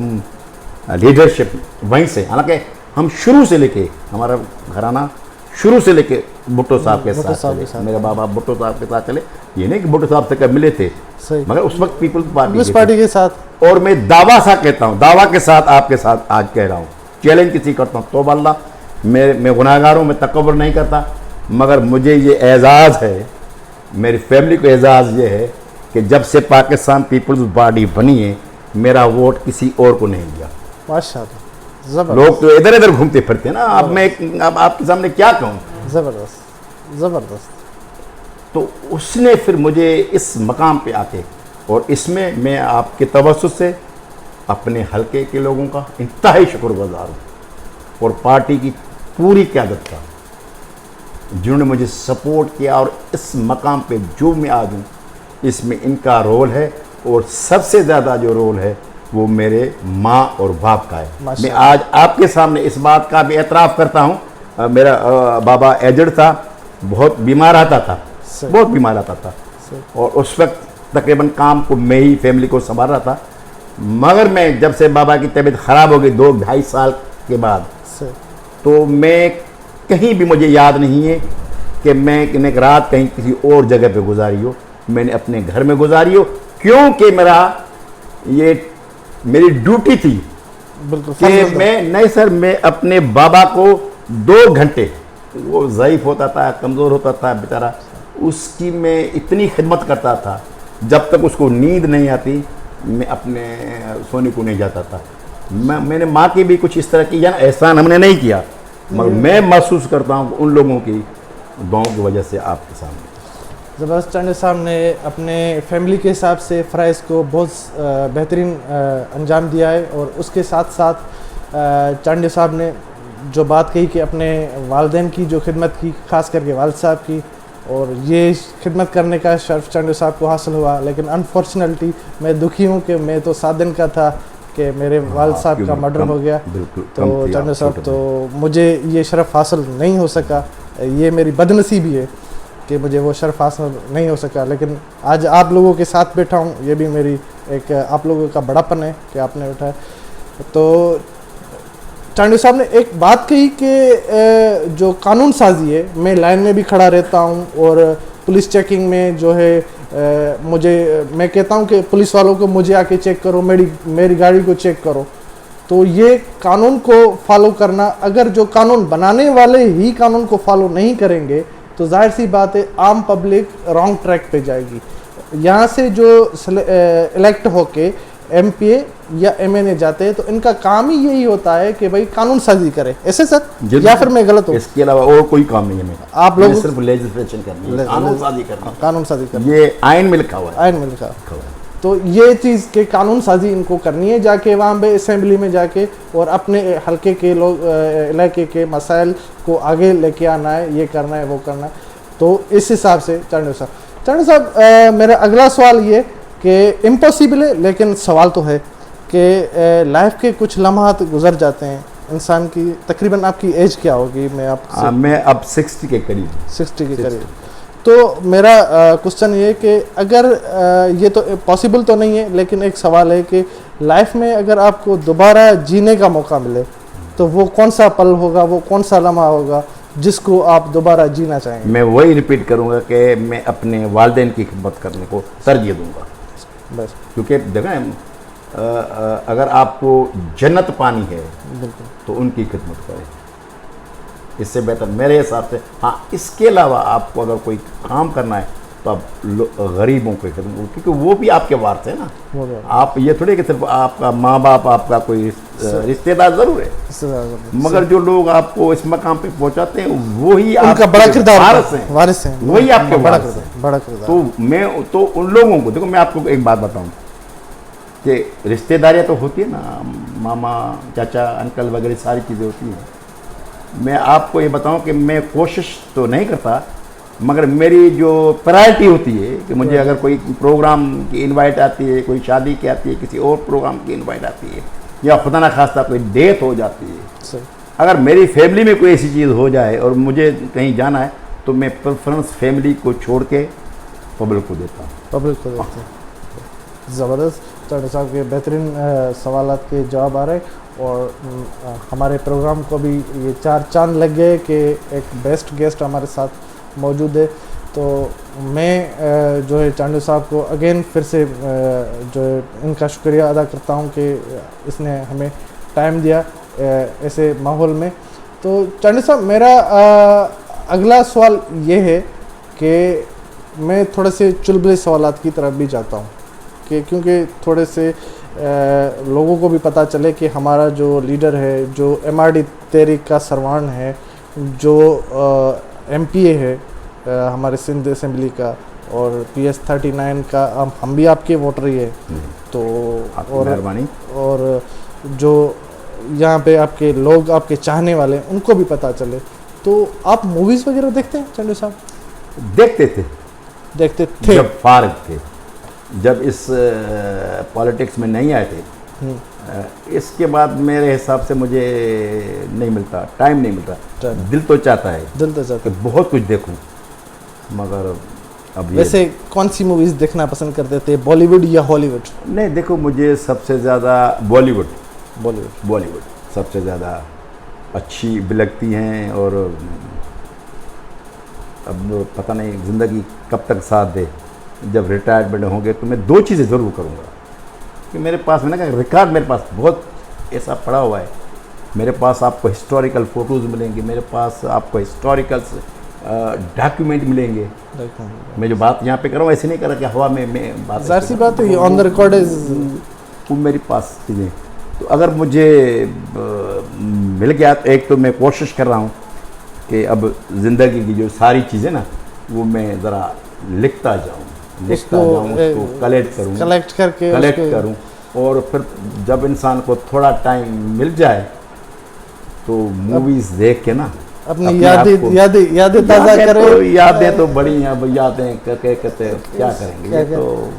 लीडरशिप वहीं से। हालांकि हम शुरू से लेके, हमारा घराना शुरू से लेके भुट्टो साहब के भुट्टो साथ साहब चले। के साथ। मेरे बाबा भुट्टो साहब के साथ चले। ये नहीं कि भुट्टो साहब से कब मिले थे, सही, मगर उस वक्त पीपल्स कांग्रेस पार्टी पार्टी के साथ। और मैं दावा सा कहता हूँ, दावा के साथ आपके साथ आज कह रहा हूँ, चैलेंज किसी करता हूँ तो अल्लाह, मैं गुनाहगार हूँ, मैं तकब्बुर नहीं करता, मगर मुझे ये एजाज़ है, मेरी फैमिली को एजाज़ ये है कि जब से पाकिस्तान पीपल्स पार्टी बनी है, मेरा वोट किसी और को नहीं दिया। माशाल्लाह, जबरदस्त, लोग तो इधर इधर घूमते फिरते हैं ना। अब आपके सामने क्या कहूँ। जबरदस्त, जबरदस्त। तो उसने फिर मुझे इस मकाम पे आके, और इसमें मैं आपके तवज्जुह से अपने हलके के लोगों का इंतहाई शुक्रगुजार हूँ, और पार्टी की पूरी क़यादत का, जिन्होंने मुझे सपोर्ट किया, और इस मकाम पे जो मैं आज हूँ इसमें इनका रोल है, और सबसे ज़्यादा जो रोल है वो मेरे माँ और बाप का है। मैं आज आपके सामने इस बात का भी एतराफ़ करता हूँ। मेरा बाबा एजड था, बहुत बीमार आता था, बहुत बीमार आता था, और उस वक्त तकरीबन काम को मैं ही फैमिली को संभाल रहा था। मगर मैं जब से बाबा की तबीयत ख़राब हो गई 2-2.5 साल के बाद, तो मैं कहीं भी, मुझे याद नहीं है कि मैं एक रात कहीं किसी और जगह पे गुजारी हो, मैंने अपने घर में गुजारी हो, क्योंकि मेरी ड्यूटी थी कि मैं नहीं सर, मैं अपने बाबा को 2 घंटे, वो ज़ईफ़ होता था, कमज़ोर होता था बेचारा, उसकी मैं इतनी खिदमत करता था, जब तक उसको नींद नहीं आती मैं अपने सोने को नहीं जाता था। मैंने माँ की भी कुछ इस तरह की एहसान हमने नहीं किया, मगर मैं महसूस करता हूँ उन लोगों की दुआओं की वजह से आपके सामने। ज़बरदस्त। चांडे साहब ने अपने फैमिली के हिसाब से फ़राइज़ को बहुत बेहतरीन अंजाम दिया है, और उसके साथ साथ चांडे साहब ने जो बात कही कि अपने वालिदैन की जो खिदमत की, ख़ास करके वालिद साहब की, और ये खिदमत करने का शर्फ चांडे साहब को हासिल हुआ। लेकिन अनफॉर्चुनेटली मैं दुखी हूँ कि मैं तो 7 दिन का था कि मेरे वालिद साहब का मर्डर हो गया। तो चांडे साहब, तो मुझे ये शर्फ हासिल नहीं हो सका, ये मेरी बदनसीबी है कि मुझे वो शर्फ हासिल नहीं हो सका। लेकिन आज आप लोगों के साथ बैठा हूँ, ये भी मेरी एक आप लोगों का बड़ापन है कि आपने बैठा है। तो चांडे साहब ने एक बात कही कि जो कानून साजी है, मैं लाइन में भी खड़ा रहता हूँ, और पुलिस चेकिंग में जो है मैं कहता हूँ कि पुलिस वालों को मुझे आके चेक करो, मेरी गाड़ी को चेक करो। तो ये कानून को फॉलो करना, अगर जो कानून बनाने वाले ही कानून को फॉलो नहीं करेंगे तो जाहिर सी बात है आम पब्लिक रॉन्ग ट्रैक पे जाएगी। यहाँ से जो इलेक्ट होके एमपीए या एमएनए जाते हैं तो इनका काम ही यही होता है कि भाई कानून साजी करे, ऐसे सर, या फिर मैं गलत हूँ? इसके अलावा और कोई काम नहीं है मेरा। आप लोग सिर्फ लेजिस्लेशन करनी है, कानून साजी करनी है। कानून साजी करनी, ये आइन में लिखा हुआ है, आइन में लिखा है। तो ये चीज़ के कानून साजी इनको करनी है, जाके वहाँ पे असेंबली में जाके, और अपने हल्के के लोग, इलाके के मसाइल को आगे लेके आना है, ये करना है, वो करना है। तो इस हिसाब से चांडे साहब, मेरा अगला सवाल ये कि इम्पॉसिबल है लेकिन सवाल तो है कि लाइफ के कुछ लम्हात गुजर जाते हैं इंसान की। तकरीबन आपकी एज क्या होगी? मैं अब 60 के करीब, 60 के करीब। तो मेरा क्वेश्चन ये कि अगर ये तो पॉसिबल तो नहीं है, लेकिन एक सवाल है कि लाइफ में अगर आपको दोबारा जीने का मौका मिले तो वो कौन सा पल होगा, वो कौन सा लम्हा होगा जिसको आप दोबारा जीना चाहेंगे? मैं वही रिपीट करूंगा कि मैं अपने वालिदैन की खिदमत करने को तरजीह दूंगा बस। क्योंकि देखें, अगर आपको जन्नत पानी है तो उनकी खिदमत करें, इससे बेहतर मेरे हिसाब से। हाँ, इसके अलावा आपको अगर कोई काम करना है तो आप गरीबों को खिदमत, क्योंकि वो भी आपके वारस है ना। वो भी आप ये थोड़ी कि सिर्फ आपका माँ बाप आपका कोई रिश्तेदार ज़रूर है, मगर जो लोग आपको इस मकाम पे पहुंचाते हैं वही उनका बड़ा किरदार वारिस हैं, वही आपके वारिस हैं। बड़ा किरदार। तो मैं तो उन लोगों को, देखो मैं आपको एक बात बताऊं कि रिश्तेदारियाँ तो होती है ना, मामा चाचा अंकल वगैरह सारी चीज़ें होती हैं। मैं आपको ये बताऊं कि मैं कोशिश तो नहीं करता, मगर मेरी जो प्रायोरिटी होती है कि मुझे अगर कोई प्रोग्राम की इनवाइट आती है, कोई शादी की आती है, किसी और प्रोग्राम की इनवाइट आती है, या खुदा ना खास्ता कोई डेथ हो जाती है, अगर मेरी फैमिली में कोई ऐसी चीज़ हो जाए और मुझे कहीं जाना है, तो मैं प्रेफरेंस फैमिली को छोड़ के पब्लिक को देता हूँ। पब्लिक को देते हैं। ज़बरदस्त चांडू साहब के बेहतरीन सवालात के जवाब आ रहे, और हमारे प्रोग्राम को भी ये 4 चांद लग गए कि एक बेस्ट गेस्ट हमारे साथ मौजूद है। तो मैं जो है चांडू साहब को अगेन फिर से जो है इनका शुक्रिया अदा करता हूँ कि इसने हमें टाइम दिया ऐसे माहौल में। तो चांडू साहब, मेरा अगला सवाल ये है कि मैं थोड़े से चुलबुले सवालात की तरफ भी जाता हूँ, कि क्योंकि थोड़े से लोगों को भी पता चले कि हमारा जो लीडर है, जो MRD तहरीक का सरवान है, जो MPA है हमारे सिंध असेंबली का, और PS 39 का हम भी आपके वोटर ही है। तो और जो यहाँ पे आपके लोग, आपके चाहने वाले, उनको भी पता चले। तो आप मूवीज़ वगैरह देखते हैं चांडू साहब? देखते थे जब फारिग थे, जब इस पॉलिटिक्स में नहीं आए थे। इसके बाद मेरे हिसाब से मुझे नहीं मिलता, टाइम नहीं मिलता। दिल तो चाहता है कि बहुत कुछ देखूं, मगर अब वैसे कौन सी मूवीज़ देखना पसंद करते थे, बॉलीवुड या हॉलीवुड? नहीं, देखो मुझे सबसे ज़्यादा बॉलीवुड सबसे ज़्यादा अच्छी भी लगती हैं। और अब पता नहीं ज़िंदगी कब तक साथ दे, जब रिटायरमेंट होंगे तो मैं 2 चीज़ें ज़रूर करूँगा। कि मेरे पास, मैंने कहा रिकॉर्ड मेरे पास बहुत ऐसा पड़ा हुआ है। मेरे पास आपको हिस्टोरिकल फ़ोटोज़ मिलेंगे, मेरे पास आपको हिस्टोरिकल डॉक्यूमेंट मिलेंगे। मैं जो बात यहाँ पे कर रहा हूँ ऐसे नहीं कर रहा कि हवा में मैं बात, ज़ाहिर सी बात है, ऑन द रिकॉर्ड वो मेरे पास चीज़ें। तो अगर मुझे मिल गया तो एक तो मैं कोशिश कर रहा हूँ कि अब ज़िंदगी की जो सारी चीज़ें ना, वो मैं ज़रा लिखता जाऊँ, उसको कलेक्ट करूँ। और फिर जब इंसान को थोड़ा टाइम मिल जाए तो मूवीज़ देख के ना अपनी यादें ताज़ा करें। तो यादें तो बड़ी हैं, अब यादें कहते क्या करेंगे ये तो।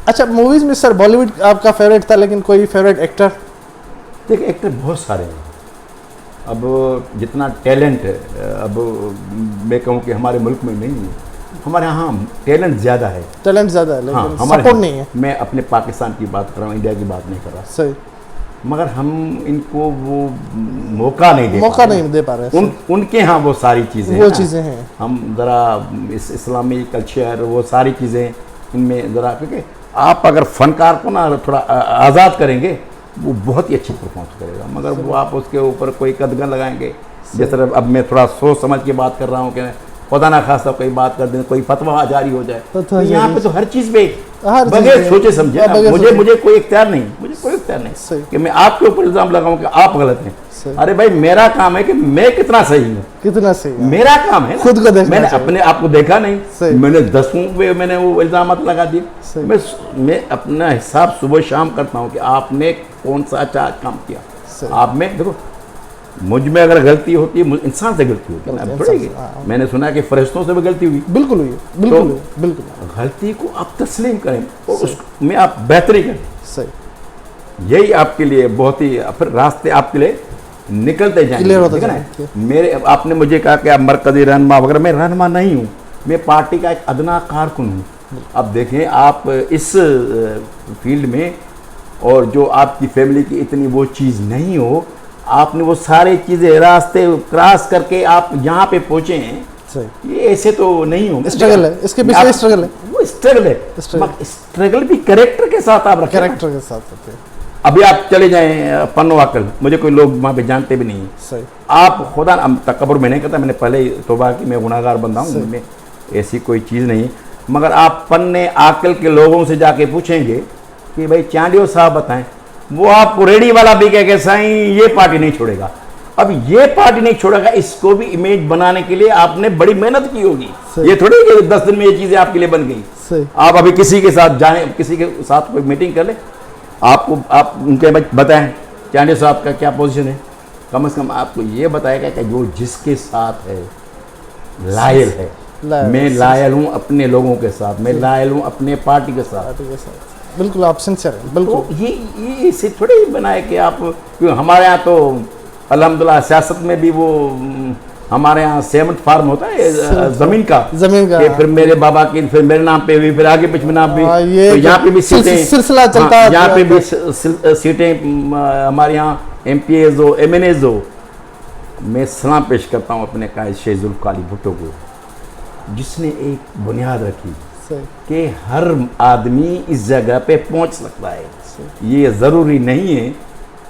अच्छा, मूवीज़ में सर बॉलीवुड आपका फेवरेट था, लेकिन कोई फेवरेट एक्टर? देखिए, एक्टर बहुत सारे हैं। अब जितना टैलेंट है, अब मैं कहूँ कि हमारे मुल्क में नहीं है, हमारे यहाँ टैलेंट ज़्यादा है, लेकिन सपोर्ट नहीं है। मैं अपने पाकिस्तान की बात कर रहा हूँ, इंडिया की बात नहीं कर रहा। सही। मगर हम इनको वो मौका नहीं दे पा रहे। उनके यहाँ वो सारी चीज़ें हैं। हम ज़रा इस इस्लामी कल्चर, वो सारी चीज़ें इनमें ज़रा, क्योंकि आप अगर फ़नकार को ना थोड़ा आज़ाद करेंगे, वो बहुत ही अच्छी परफॉर्मेंस करेगा। मगर वो आप उसके ऊपर कोई कदगन लगाएंगे, जैसे अब मैं थोड़ा सोच समझ के बात कर रहा हूँ कि खुदा ना खास्ता कोई बात कर दें, कोई फतवा जारी हो जाए, तो यहाँ पे तो हर चीज़ पे बगैर सोचे समझे मुझे कोई इख्तियार नहीं कि मैं आपके ऊपर इल्ज़ाम लगाऊं कि आप गलत हैं। अरे भाई, मेरा काम है कि मैं कितना सही हूँ, मेरा काम है खुद को देखना। मैंने अपने आप को देखा नहीं, मैंने 10 पे मैंने वो इल्ज़ाम लगा दिए। मैं अपना हिसाब सुबह शाम करता हूँ कि आपने कौन सा अच्छा काम किया। आप में देखो, मुझ में अगर गलती होती है, इंसान से गलती होती है। मैंने सुना है कि फरिश्तों से भी गलती हुई, बिल्कुल हुई, बिल्कुल। गलती को आप तस्लीम करें और उसमें आप बेहतरी करें। सही। यही आपके लिए बहुत ही, फिर रास्ते आपके लिए निकलते जाएंगे। मेरे, आपने मुझे कहा कि आप मरकज़ी रहनुमा वगैरह, मैं रहनुमा नहीं हूँ, मैं पार्टी का एक अदना कारकुन हूँ। अब देखें, आप इस फील्ड में, और जो आपकी फैमिली की इतनी वो चीज़ नहीं हो, आपने वो सारी चीज़ें रास्ते क्रॉस करके आप यहाँ पे पहुँचे हैं, ये ऐसे तो नहीं हो। स्ट्रगल है, इसके पीछे स्ट्रगल है, वो स्ट्रगल है। स्ट्रगल भी कैरेक्टर के साथ आप रखें, कैरेक्टर के साथ होते हैं। अभी आप चले जाएं पन्नोवाकल, मुझे कोई लोग वहाँ पे जानते भी नहीं है। सही। आप खुदा तकब्बुर में नहीं करता, मैंने पहले ही तौबा की, मैं गुनाहगार बंदा हूँ, मैं ऐसी कोई चीज़ नहीं। मगर आप पन्ने आकल के लोगों से जाके पूछेंगे कि भाई चांडियो साहब बताएं, वो आपको रेडी वाला भी कह के साईं ये पार्टी नहीं छोड़ेगा। अब ये पार्टी नहीं छोड़ेगा, इसको भी इमेज बनाने के लिए आपने बड़ी मेहनत की होगी। ये थोड़ी कि 10 दिन में ये चीजें आपके लिए बन गई। आप अभी किसी के साथ जाएं, किसी के साथ कोई मीटिंग कर ले, आप उनके बताएं चांडियो साहब का क्या पोजीशन है, कम से कम आपको ये बताएगा कि जो जिसके साथ है लायल है। मैं लायल हूँ अपने लोगों के साथ, मैं लायल हूँ अपने पार्टी के साथ। बिल्कुल आप सिंसियर हैं, बिल्कुल। तो ये इसे थोड़े ही बनाए कि आप, क्यों हमारे यहाँ तो अल्हम्दुलिल्लाह सियासत में भी वो हमारे यहाँ सेवंथ फार्म होता है जमीन का कि फिर मेरे बाबा की, फिर मेरे नाम पे भी, फिर आगे पीछे नाम भी, तो यहाँ पे भी सीटें सिलसिला चलता है। यहाँ पे भी सीटें हमारे यहाँ MPAs हो, MNAs हो। मैं सलाम पेश करता हूँ अपने कायद शेख जुल्फ़िकार अली भुट्टो को, जिसने एक बुनियाद रखी कि हर आदमी इस जगह पे पहुँच सकता है। ये ज़रूरी नहीं है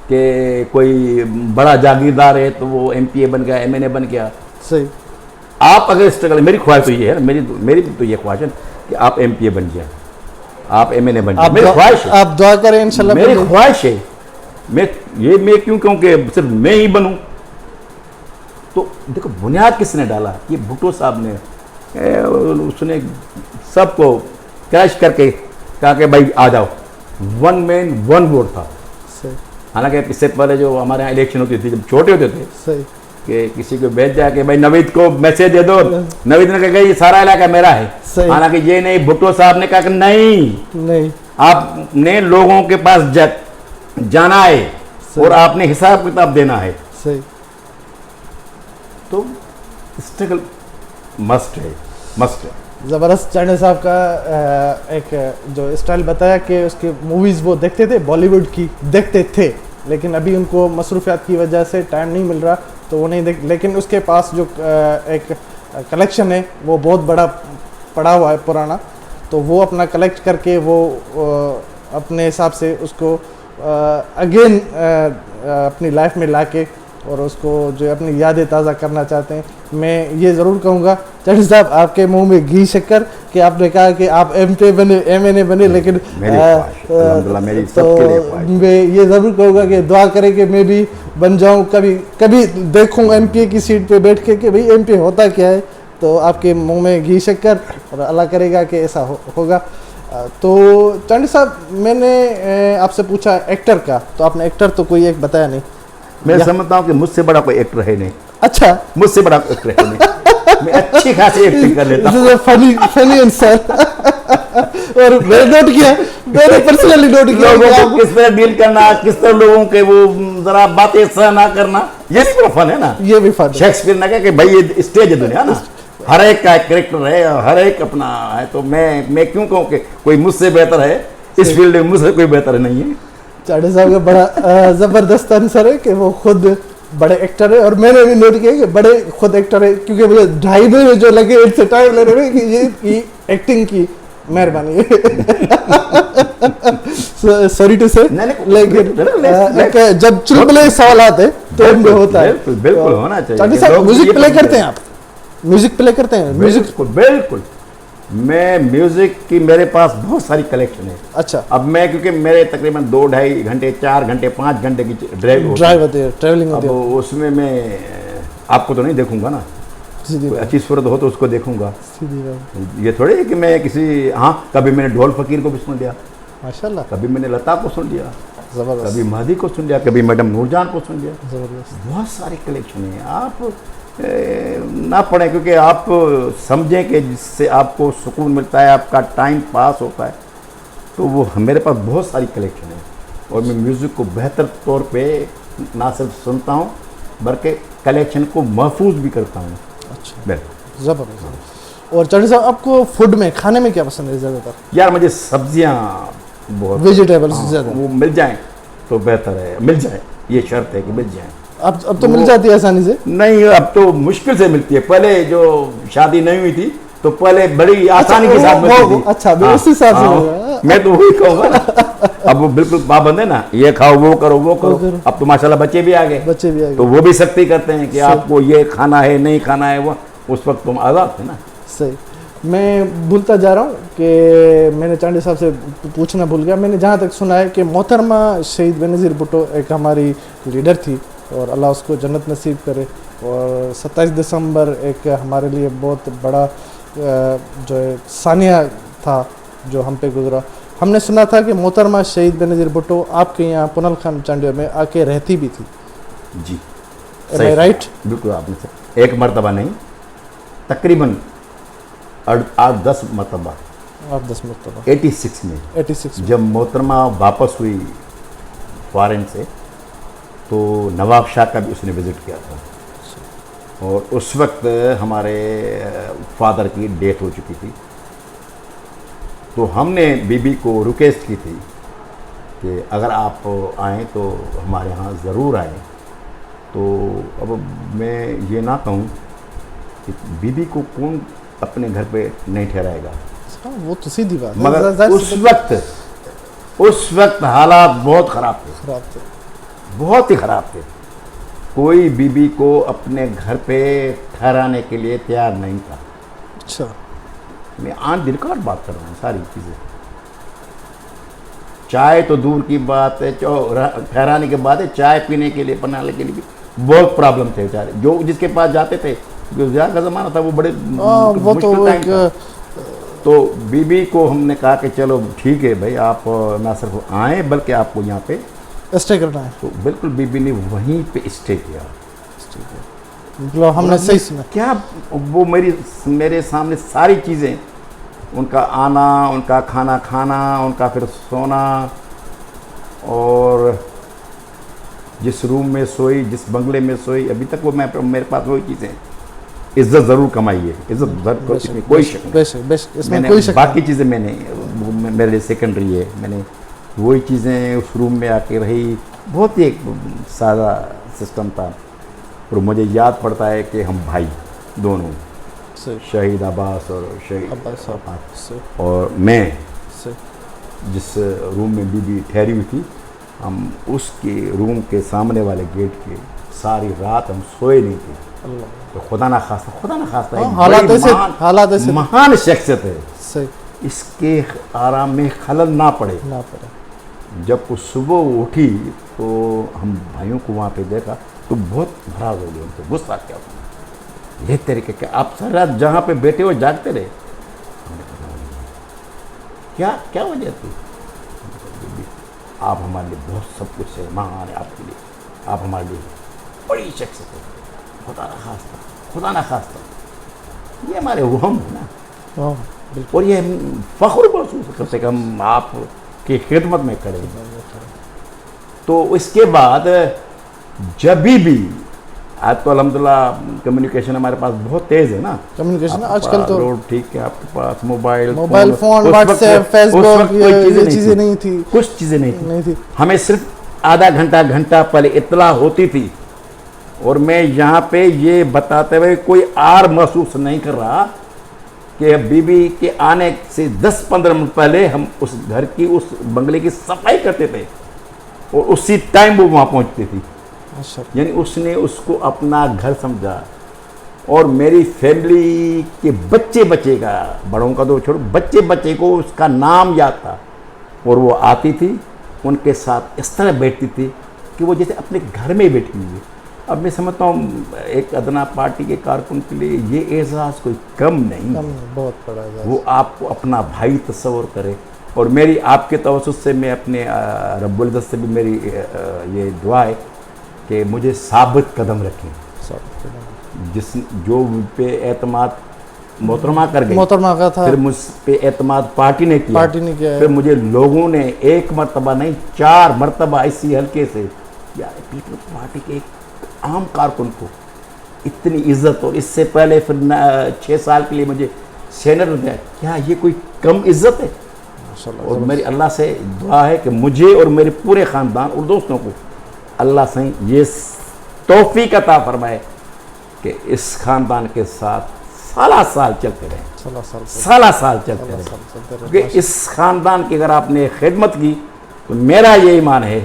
कि कोई बड़ा जागीरदार है तो वो MPA बन गया, MNA बन गया। सही। आप अगर स्ट्रगल, मेरी ख्वाहिश तो ये है, मेरी तो ये ख्वाहिश है कि आप MPA बन जाए, आप MNA बन जाए। मेरी ख्वाहिश है, आप दुआ करें इंशाल्लाह। मेरी ख्वाहिश है। मैं क्यों कहूँ कि सिर्फ मैं ही बनूँ। तो देखो बुनियाद किसने डाला, ये भुट्टो साहब ने। उसने सबको क्रैश करके कहा कि भाई आ जाओ, 1 मैन 1 वोट था। हालांकि इससे पहले जो हमारे यहाँ इलेक्शन होती थी, जब छोटे होते थे, कि किसी को भेज जाए कि भाई नवीद को मैसेज दे दो, नवीद ने कहा ये सारा इलाका मेरा है। हालांकि ये नहीं, भुट्टो साहब ने कहा कि नहीं, आपने लोगों के पास जाना है और आपने हिसाब किताब देना है। तो स्ट्रगल मस्ट है। ज़बरदस्त। चांडियो साहब का एक जो स्टाइल बताया कि उसकी मूवीज़ वो देखते थे, बॉलीवुड की देखते थे, लेकिन अभी उनको मसरूफियात की वजह से टाइम नहीं मिल रहा तो वो नहीं देख, लेकिन उसके पास जो एक कलेक्शन है वो बहुत बड़ा पड़ा हुआ है पुराना, तो वो अपना कलेक्ट करके वो अपने हिसाब से उसको अगेन अपनी लाइफ में लाके और उसको जो अपनी यादें ताज़ा करना चाहते हैं। मैं ये ज़रूर कहूँगा चांडियो साहब, आपके मुंह में घी शक्कर कि आपने कहा कि आप MPA बने, MNA बने, लेकिन तो मैं ये ज़रूर कहूँगा कि दुआ करें कि मैं भी बन जाऊँ, कभी देखूँ MPA की सीट पे बैठ के कि भाई MPA होता क्या है। तो आपके मुंह में घी शक्कर, और अल्लाह करेगा कि ऐसा होगा। तो चांडियो साहब, मैंने आपसे पूछा एक्टर का, तो आपने एक्टर तो कोई एक बताया नहीं। मैं समझता हूँ कि मुझसे बड़ा कोई एक्टर है नहीं। अच्छा, मुझसे बड़ा एक्टर है नहीं। मैं अच्छी खासी एक्टिंग कर लेता हूँ। Funny answer. और मैंने नोट किया, मैंने पर्सनली नोट किया लोगों को किस तरह डील करना, किस तरह लोगों के वो जरा बातें सहन ना करना, ये भी बड़ा फन है ना। ये भी फन। शेक्सपियर ने कहा कि भाई ये स्टेज है दुनिया ना, हर एक का एक कैरेक्टर है, हर एक अपना है। तो मैं क्यों कहूँ कि कोई मुझसे बेहतर है इस फील्ड में, मुझसे कोई बेहतर नहीं है। चांडियो साहब का बड़ा ज़बरदस्त आंसर है कि वो खुद बड़े एक्टर है, और मैंने भी नोट किया कि बड़े खुद एक्टर है, क्योंकि मुझे 2.5 दिन जो लगे इससे टाइम लेने में कि ये एक्टिंग की मेहरबानी है। सॉरी टू से, लेकिन जब चुलबुले सवाल आते तो उनमें होता है। बिल्कुल होना चाहिए। चांडियो साहब, म्यूजिक प्ले करते हैं आप? म्यूजिक प्ले करते हैं? म्यूजिक बिल्कुल। मैं म्यूजिक की मेरे पास बहुत सारी कलेक्शन है। अच्छा। अब मैं, क्योंकि मेरे तकरीबन 2-2.5 घंटे, 4 घंटे, 5 घंटे की ड्राइव होती है, ट्रैवलिंग होती है। अब उसमें मैं आपको तो नहीं देखूंगा ना, कोई अच्छी सूरत हो तो उसको देखूंगा। ये थोड़े है कि मैं किसी, हाँ कभी मैंने ढोल फकीर को भी सुन लिया माशाल्लाह, कभी मैंने लता को सुन लिया, कभी महदी को सुन लिया, कभी मैडम नूरजान को सुन लिया। बहुत सारी कलेक्शन है। आप ना पढ़ें, क्योंकि आप समझें कि जिससे आपको सुकून मिलता है, आपका टाइम पास होता है, तो वो मेरे पास बहुत सारी कलेक्शन है। और मैं म्यूज़िक को बेहतर तौर पे ना सिर्फ सुनता हूँ बल्कि कलेक्शन को महफूज भी करता हूँ। अच्छा, बिल्कुल ज़बरदस्त। और चांडियो साहब, आपको फूड में, खाने में क्या पसंद है ज़्यादातर? यार मुझे सब्जियाँ बहुत, वेजिटेबल्स ज़्यादा वो मिल जाएँ तो बेहतर है। मिल जाए, ये शर्त है कि मिल जाए। अब तो मिल जाती है आसानी से? नहीं, अब तो मुश्किल से मिलती है। पहले जो शादी नहीं हुई थी तो पहले बड़ी आसानी के साथ मिलती थी। अच्छा, मैं उसी हिसाब से मैं तो वही कहूँगा ना। अब वो बिल्कुल पाबंद है ना, ये खाओ, वो करो, वो करो। अब तो माशाल्लाह बच्चे भी आ गए, तो वो भी सख्ती करते हैं कि आपको ये खाना है, नहीं खाना है। वो उस वक्त तुम आज़ाद थे ना। सही। मैं भूलता जा रहा हूँ कि मैंने चांडी साहब से पूछना भूल गया। मैंने जहाँ तक सुना है कि मोहतरमा शहीद बेनज़ीर भुट्टो एक हमारी लीडर थी और अल्लाह उसको जन्नत नसीब करे। और 27 दिसंबर एक हमारे लिए बहुत बड़ा जो है सानिया था जो हम पे गुजरा। हमने सुना था कि मोहतरमा शहीद बेनज़ीर भुट्टो आपके यहाँ पुनल खान चांडिया में आके रहती भी थी। जी, Am I right? बिल्कुल आपने सही। एक मरतबा नहीं, तकरीबन 8-10 मरतबा। 8-10 मरतबा 86 में 86 में। जब मोहतरमा वापस हुई फॉरेन से, तो नवाब शाह का भी उसने विज़िट किया था और उस वक्त हमारे फादर की डेथ हो चुकी थी। तो हमने बीबी को रिक्वेस्ट की थी कि अगर आप आएँ तो हमारे यहाँ ज़रूर आएँ। तो अब मैं ये ना कहूँ कि बीबी को कौन अपने घर पे नहीं ठहराएगा, हाँ, वो तो सीधी बात है। मगर उस वक्त हालात बहुत ख़राब थे, खराब थे। बहुत ही ख़राब थे। कोई बीबी को अपने घर पे ठहराने के लिए तैयार नहीं था। अच्छा, मैं आन दिल का बात कर रहा हूँ सारी चीज़ें। चाय तो दूर की बात है, ठहराने के बाद है, चाय पीने के लिए बनाने के लिए भी बहुत प्रॉब्लम थे बेचारे। जो जिसके पास जाते थे, गुजरात का ज़माना था, वो बड़े वो तो मुश्किल टाइम था। तो बीबी को हमने कहा कि चलो ठीक है भाई, आप ना सिर्फ आएँ बल्कि आपको यहाँ पे स्टे करना है। तो बिल्कुल बीबी ने वहीं पे स्टे किया। मतलब हमने सही सुना। क्या वो मेरे सामने सारी चीज़ें, उनका आना, उनका खाना खाना, उनका फिर सोना, और जिस रूम में सोई, जिस बंगले में सोई, अभी तक वो मेरे पास वही चीज़ें। इज्जत ज़रूर कमाई है, इज्जत इसमें कोई शक नहीं। इसमें कोई शक बाकी चीज़ें मेरे लिए सेकेंडरी है। मैंने वही चीज़ें उस रूम में आके रही। बहुत ही एक सादा सिस्टम था। और मुझे याद पड़ता है कि हम भाई दोनों, शहीद अब्बास और शहीद अब्बास साहब, और मैं जिस रूम में बीबी ठहरी हुई थी, हम उसके रूम के सामने वाले गेट के सारी रात हम सोए नहीं थे। तो खुदा ना खास्ता हालात ऐसे महान शख्सियत है, सही, इसके आराम में खलल ना पड़े। जब वो सुबह उठी तो हम भाइयों को वहाँ पे देखा तो बहुत नाराज हो गए, उनको गुस्सा क्या हुआ, ये तरीके के आप सारी रात जहाँ पे बैठे हो जागते रहे। क्या वजह थी? आप हमारे लिए बहुत सब कुछ है, महान है आपके लिए, आप हमारे लिए बड़ी शख्सियत है, खुदा ना खास्ता ये हमारे वहम है ना। और ये फ़ख्र महसूस करते कि हम आपकी खिदमत में खड़े हैं। तो इसके बाद जब भी आज तो अल्हम्दुलिल्लाह कम्युनिकेशन हमारे पास बहुत तेज़ है ना, कम्युनिकेशन आजकल तो ठीक है, आपके पास मोबाइल फ़ोन, व्हाट्सएप, फेसबुक, ये चीज़ें नहीं थी, कुछ चीज़ें नहीं थी। हमें सिर्फ आधा घंटा पहले इत्तला होती थी। और मैं यहाँ पे ये बताते हुए कोई आर महसूस नहीं कर रहा कि बीबी के आने से 10-15 मिनट पहले हम उस घर की, उस बंगले की सफाई करते थे और उसी टाइम वो वहाँ पहुँचती थी। यानी उसने उसको अपना घर समझा। और मेरी फैमिली के बच्चे का, बड़ों का तो छोड़ो, बच्चे को उसका नाम याद था। और वो आती थी, उनके साथ इस तरह बैठती थी कि वो जैसे अपने घर में बैठी हुई है। अब मैं समझता हूँ एक अदना पार्टी के कारकुन के लिए ये एहसास कोई कम नहीं, बहुत बड़ा है। वो आपको अपना भाई तस्वर करे। और मेरी आपके तवज्जुह से मैं अपने रब्बुल इज़्ज़त से भी मेरी ये दुआ है कि मुझे साबित कदम रखें, जो पे एतमाद मोहतरमा कर गई, मोहतरमा का था, फिर मुझ पे एतमाद पार्टी ने किया, फिर मुझे लोगों ने एक मरतबा नहीं 4 मरतबा इसी हल्के से, यार पीपल्स पार्टी के एक आम कारकुन को इतनी इज्जत। और इससे पहले फिर 6 साल के लिए मुझे सेनेटर दिया, क्या ये कोई कम इज्जत है? और मेरी अल्लाह से दुआ है कि मुझे और मेरे पूरे ख़ानदान और दोस्तों को अल्लाह से ये तौफीक अता फरमाए कि इस ख़ानदान के साथ साल चलते रहें, साल चलते रहें। क्योंकि इस ख़ानदान की अगर आपने खिदमत की तो मेरा ये ईमान है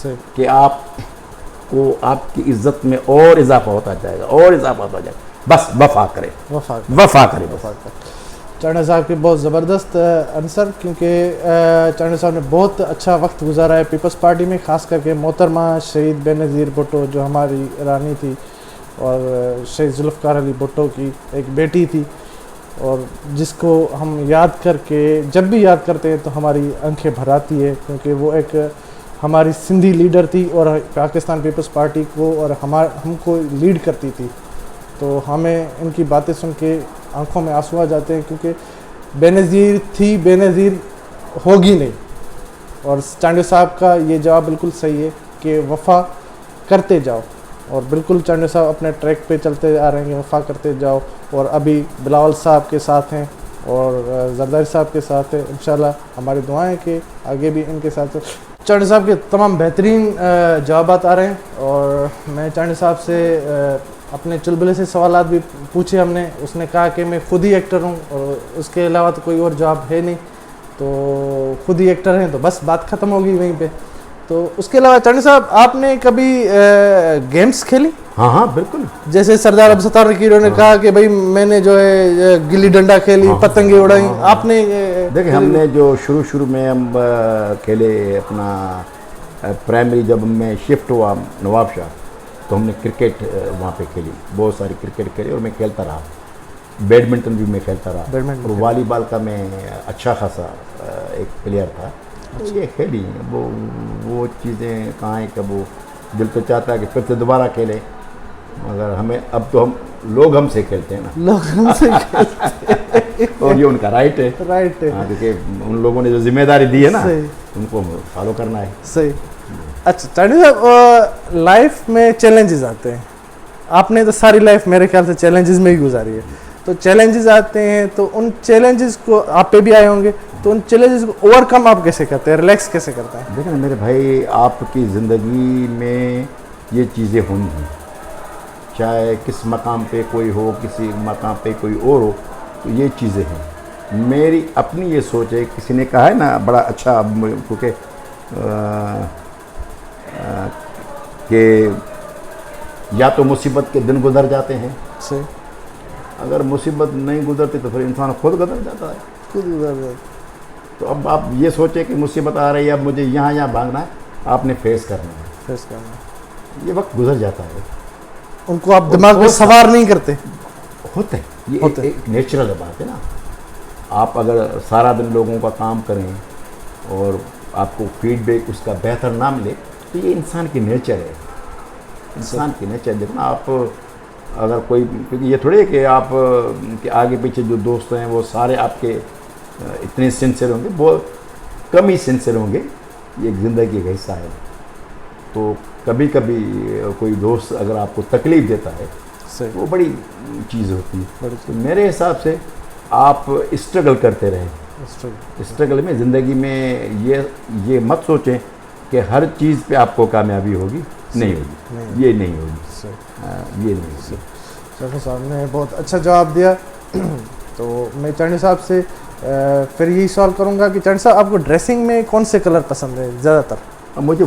कि आपको आपकी इज्जत में और इजाफा होता जाएगा, और इजाफा होता जाएगा। बस वफा करें। चांडा साहब के बहुत ज़बरदस्त आंसर, क्योंकि चांडा साहब ने बहुत अच्छा वक्त गुजारा है पीपल्स पार्टी में, ख़ास करके मोहतरमा शहीद बेनज़ीर भुट्टो जो हमारी रानी थी और शहीद जुल्फ़कार अली भुट्टो की एक बेटी थी, और जिसको हम याद करके जब भी याद करते हैं तो हमारी आंखें भर आती है, क्योंकि वो एक हमारी सिंधी लीडर थी और पाकिस्तान पीपल्स पार्टी को और हमको लीड करती थी। तो हमें इनकी बातें सुन के आंखों में आंसू आ जाते हैं, क्योंकि बेनज़ीर थी, बेनज़ीर होगी नहीं। और चांडे साहब का ये जवाब बिल्कुल सही है कि वफ़ा करते जाओ, और बिल्कुल चांडे साहब अपने ट्रैक पे चलते आ रहे हैं, वफ़ा करते जाओ। और अभी बिलावल साहब के साथ हैं और जरदारी साहब के साथ है, इंशाल्लाह हमारी दुआएं कि आगे भी इनके साथ। चांडे साहब के तमाम बेहतरीन जवाबात आ रहे हैं, और मैं चांडे साहब से अपने चुलबुले से सवालात भी पूछे हमने। उसने कहा कि मैं खुद ही एक्टर हूँ और उसके अलावा तो कोई और जवाब है नहीं, तो खुद ही एक्टर हैं, तो बस बात ख़त्म होगी वहीं पे। तो उसके अलावा चांडे साहब, आपने कभी गेम्स खेली? हाँ हाँ बिल्कुल। जैसे सरदार अब्दुल सत्तार रकीरों ने कहा कि भाई मैंने जो है गिल्ली डंडा खेली, पतंगे उड़ाई, आपने? देखिए, हमने जो शुरू में हम खेले अपना प्राइमरी, जब मैं शिफ्ट हुआ नवाबशाह तो हमने क्रिकेट वहाँ पे खेली, बहुत सारी क्रिकेट खेली और मैं खेलता रहा। बैडमिंटन भी मैं खेलता रहा, और वॉलीबॉल का मैं अच्छा खासा एक प्लेयर था। तो ये खेली वो चीज़ें कहाँ हैं, कब वो दिल तो चाहता है कि फिर से दोबारा खेले, मगर हमें अब तो लोग हमसे खेलते हैं ना, लोग हमसे खेलते हैं। और ये उनका राइट है। राइट है, क्योंकि उन लोगों ने जो जिम्मेदारी दी है ना, सही, उनको फॉलो करना है। सही। अच्छा चांडे साहब, लाइफ में चैलेंजेस आते हैं, आपने तो सारी लाइफ मेरे ख्याल से चैलेंजेस में ही गुजारी है। तो चैलेंजेस आते हैं, तो उन चैलेंजेस को आप पे भी आए होंगे, तो उन चैलेंजेस को ओवरकम आप कैसे करते हैं, रिलैक्स कैसे करते हैं? देखिए ना मेरे भाई, आपकी ज़िंदगी में ये चीज़ें होंगी, चाहे किस मकाम पे कोई हो, किसी मकाम पे कोई और हो, तो ये चीज़ें हैं। मेरी अपनी ये सोच है, किसी ने कहा है ना बड़ा अच्छा, क्योंकि कि या तो मुसीबत के दिन गुजर जाते हैं, सही, अगर मुसीबत नहीं गुजरती तो फिर इंसान खुद गुजर जाता है। खुद गुजर जाते। तो अब आप ये सोचें कि मुसीबत आ रही है, अब मुझे यहाँ भागना है, आपने फेस करना है, फेस करना, ये वक्त गुजर जाता है। उनको आप दिमाग में सवार नहीं करते, होते ये एक नेचुरल बात है ना। आप अगर सारा दिन लोगों का काम करें और आपको फीडबैक उसका बेहतर ना मिले, तो ये इंसान की नेचर है, इंसान की नेचर। देखो ना, आप अगर कोई, क्योंकि ये थोड़ी है कि आप के आगे पीछे जो दोस्त हैं वो सारे आपके इतने सिंसियर होंगे, बहुत कम ही सिंसियर होंगे, ये एक ज़िंदगी का हिस्सा है। तो कभी कभी कोई दोस्त अगर आपको तकलीफ़ देता है, तो वो बड़ी चीज़ होती है। तो मेरे हिसाब से आप स्ट्रगल करते रहें। स्ट्रगल में ज़िंदगी में ये मत सोचें कि हर चीज़ पे आपको कामयाबी होगी, नहीं होगी, ये नहीं होगी, ये नहीं होगी। चांडे साहब ने बहुत अच्छा जवाब दिया। तो मैं चांडे साहब से फिर यही सवाल करूंगा कि चांडे साहब, आपको ड्रेसिंग में कौन से कलर पसंद है ज़्यादातर? मुझे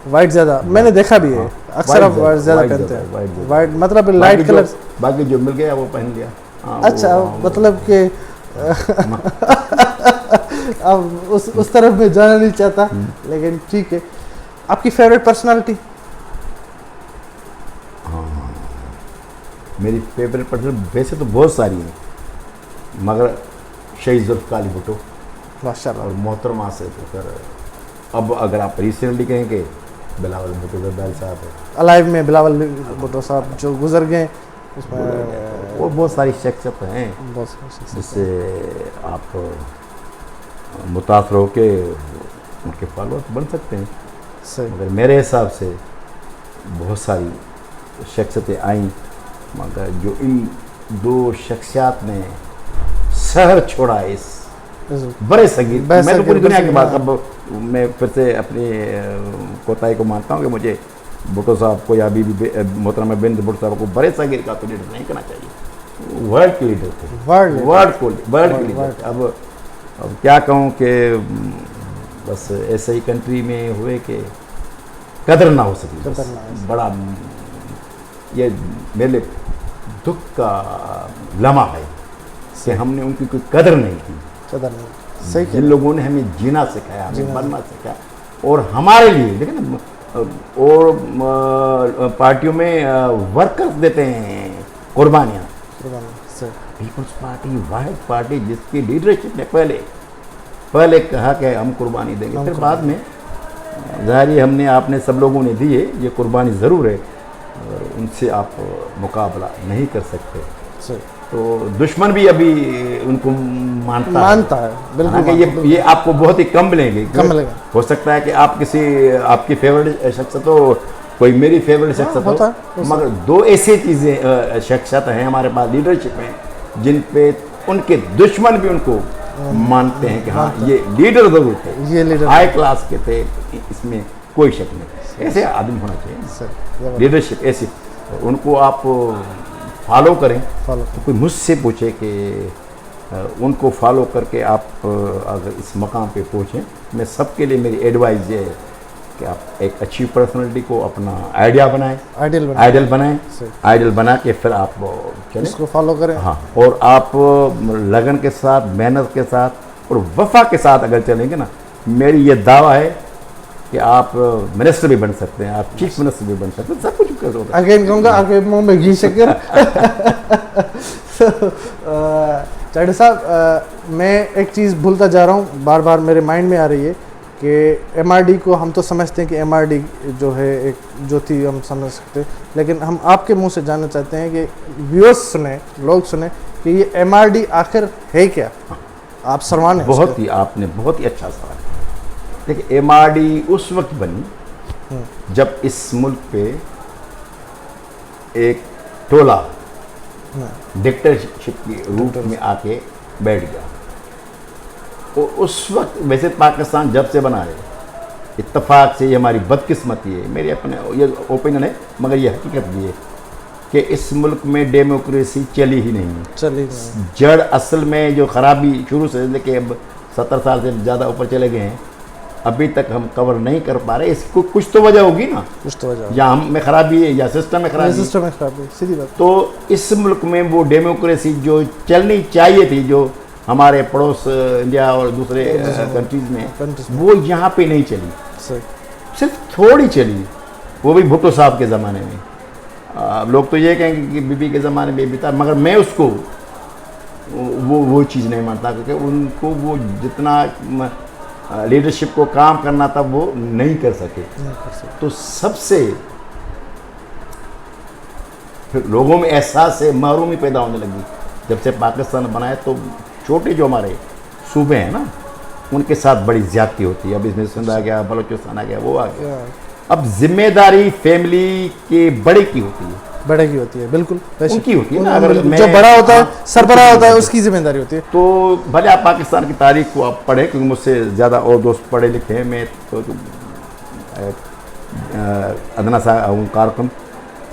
वाइट ज़्यादा, मैंने देखा भी है, अक्सर आप वाइट ज़्यादा पहनते हैं। वाइट मतलब लाइट कलर, बाकी जो मिल गया वो पहन लिया। अच्छा, मतलब कि अब उस तरफ में जाना नहीं चाहता, लेकिन ठीक है। आपकी फेवरेट पर्सनालिटी? हाँ, मेरी फेवरेट पर्सनालिटी वैसे तो बहुत सारी हैं, मगर शहीद जुल्फ़कार अली भुट्टो माशाल्लाह, और मोहतरमा से तो फिर अब अगर आप रिसेंटली कहेंगे, बिलावल भुट्टो जरदारी साहब है। अलाइव में बिलावल भुट्टो साहब जो गुजर गए, उसमें वो बहुत सारी शख्सियत हैं बहुत जिससे आप मुतासर होके उनके फॉलोअर बन सकते हैं। सही, मगर मेरे हिसाब से बहुत सारी शख्सियतें आईं, मगर जो इन दो शख्सियात ने शहर छोड़ा इस बड़े संगीत, मैं तो पूरी दुनिया की बात, अब मैं फिर से अपनी कोताही को मानता हूँ कि मुझे भुट्टो साहब को या बीबी मोहतरमा बिन भुट्टो साहब को बड़े संगीत का तो लीडर नहीं करना चाहिए, वर्ल्ड के लीडर थे, वर्ल्ड के लीडर। अब क्या कहूँ कि बस ऐसे ही कंट्री में हुए कि कदर ना हो सकी, बड़ा ये मेरे लिए दुख का लम्हा है कि हमने उनकी कोई कदर नहीं की। कदर नहीं, सही जिन लोगों ने हमें जीना सिखाया, हमें बनना सिखाया, और हमारे लिए देखिए ना, और पार्टियों में वर्कर्स देते हैं कुर्बानियाँ। सही। पीपल्स पार्टी वाहिद पार्टी जिसकी लीडरशिप ने पहले कहा कि हम कुर्बानी देंगे, फिर बाद में ज़ाहिर है हमने आपने सब लोगों ने दिए, ये कुर्बानी ज़रूर है और उनसे आप मुकाबला नहीं कर सकते। सही। तो दुश्मन भी अभी उनको मानता है, बिल्कुल हालांकि ये आपको बहुत ही कम मिलेंगे। हो सकता है कि आप आपकी फेवरेट शख्स तो कोई मेरी फेवरेट शख्स हो, मगर दो ऐसी चीज़ें शख्सियत हैं हमारे पास लीडरशिप में जिन पे उनके दुश्मन भी उनको मानते हैं कि हाँ ये लीडर जरूर थे, ये लीडर हाई क्लास के थे, इसमें कोई शक नहीं। ऐसे आदमी होना चाहिए, लीडरशिप ऐसी, उनको आप फॉलो करें। तो कोई मुझसे पूछे कि उनको फॉलो करके आप अगर इस मकाम पे पहुँचें, मैं सबके लिए मेरी एडवाइस ये है कि आप एक अच्छी पर्सनालिटी को अपना आइडिया बनाएं, आइडियल बना के फिर आप चलें, इसको फॉलो करें। हाँ, और आप लगन के साथ, मेहनत के साथ और वफा के साथ अगर चलेंगे ना, मेरी ये दावा है कि आप मिनिस्टर भी बन सकते हैं, आप चीफ मिनिस्टर भी बन सकते हैं, सब कुछ कर सकते हैं। अगेन कहूँगा आपके मुंह में घी शक्कर। चाइडा साहब, मैं एक चीज़ भूलता जा रहा हूँ, बार बार मेरे माइंड में आ रही है कि MRD को हम तो समझते हैं कि MRD जो है एक जो थी हम समझ सकते हैं, लेकिन हम आपके मुंह से जानना चाहते हैं कि व्यूअर्स सुने, लोग सुने कि ये MRD आखिर है क्या। आप सरवान हैं। आपने बहुत ही अच्छा सवाल। देखिए, MRD उस वक्त बनी जब इस मुल्क पे एक टोला डिक्टेटरशिप के रूप में आके बैठ गया। और उस वक्त वैसे पाकिस्तान जब से बना है, इत्तेफाक से ये हमारी बदकिस्मती है, मेरे अपने ये ओपिनियन है, मगर ये हकीकत भी है कि इस मुल्क में डेमोक्रेसी चली ही नहीं। जड़ असल में जो ख़राबी शुरू से लेके अब 70 साल से ज़्यादा ऊपर चले गए हैं, अभी तक हम कवर नहीं कर पा रहे। इसको कुछ तो वजह होगी ना, कुछ तो वजह, या हम में खराबी है या सिस्टम में खराबी है, सीधी बात। तो इस मुल्क में वो डेमोक्रेसी जो चलनी चाहिए थी, जो हमारे पड़ोस इंडिया और दूसरे कंट्रीज में, वो यहाँ पे नहीं चली, सिर्फ थोड़ी चली, वो भी भुट्टो साहब के ज़माने में। लोग तो ये कहेंगे कि बीबी के ज़माने में भी था, मगर मैं उसको वो चीज़ नहीं मानता, क्योंकि उनको वो जितना लीडरशिप को काम करना था वो नहीं कर सके। तो सबसे फिर लोगों में एहसास से महरूमी पैदा होने लगी जब से पाकिस्तान बनाए। तो छोटे जो हमारे सूबे हैं ना, उनके साथ बड़ी ज्यादती होती है। अब इसमें सिंध आ गया, बलोचिस्तान आ गया, वो आ गया। अब जिम्मेदारी फैमिली के बड़े की होती है, बड़े की होती है, बिल्कुल उनकी होती है ना। अगर जो बड़ा होता है, सरबराह होता है, उसकी जिम्मेदारी होती है। तो भले आप पाकिस्तान की तारीख को आप पढ़ें, क्योंकि मुझसे ज़्यादा और दोस्त पढ़े लिखे हैं, मैं तो अदना सा हूँ कारकुन।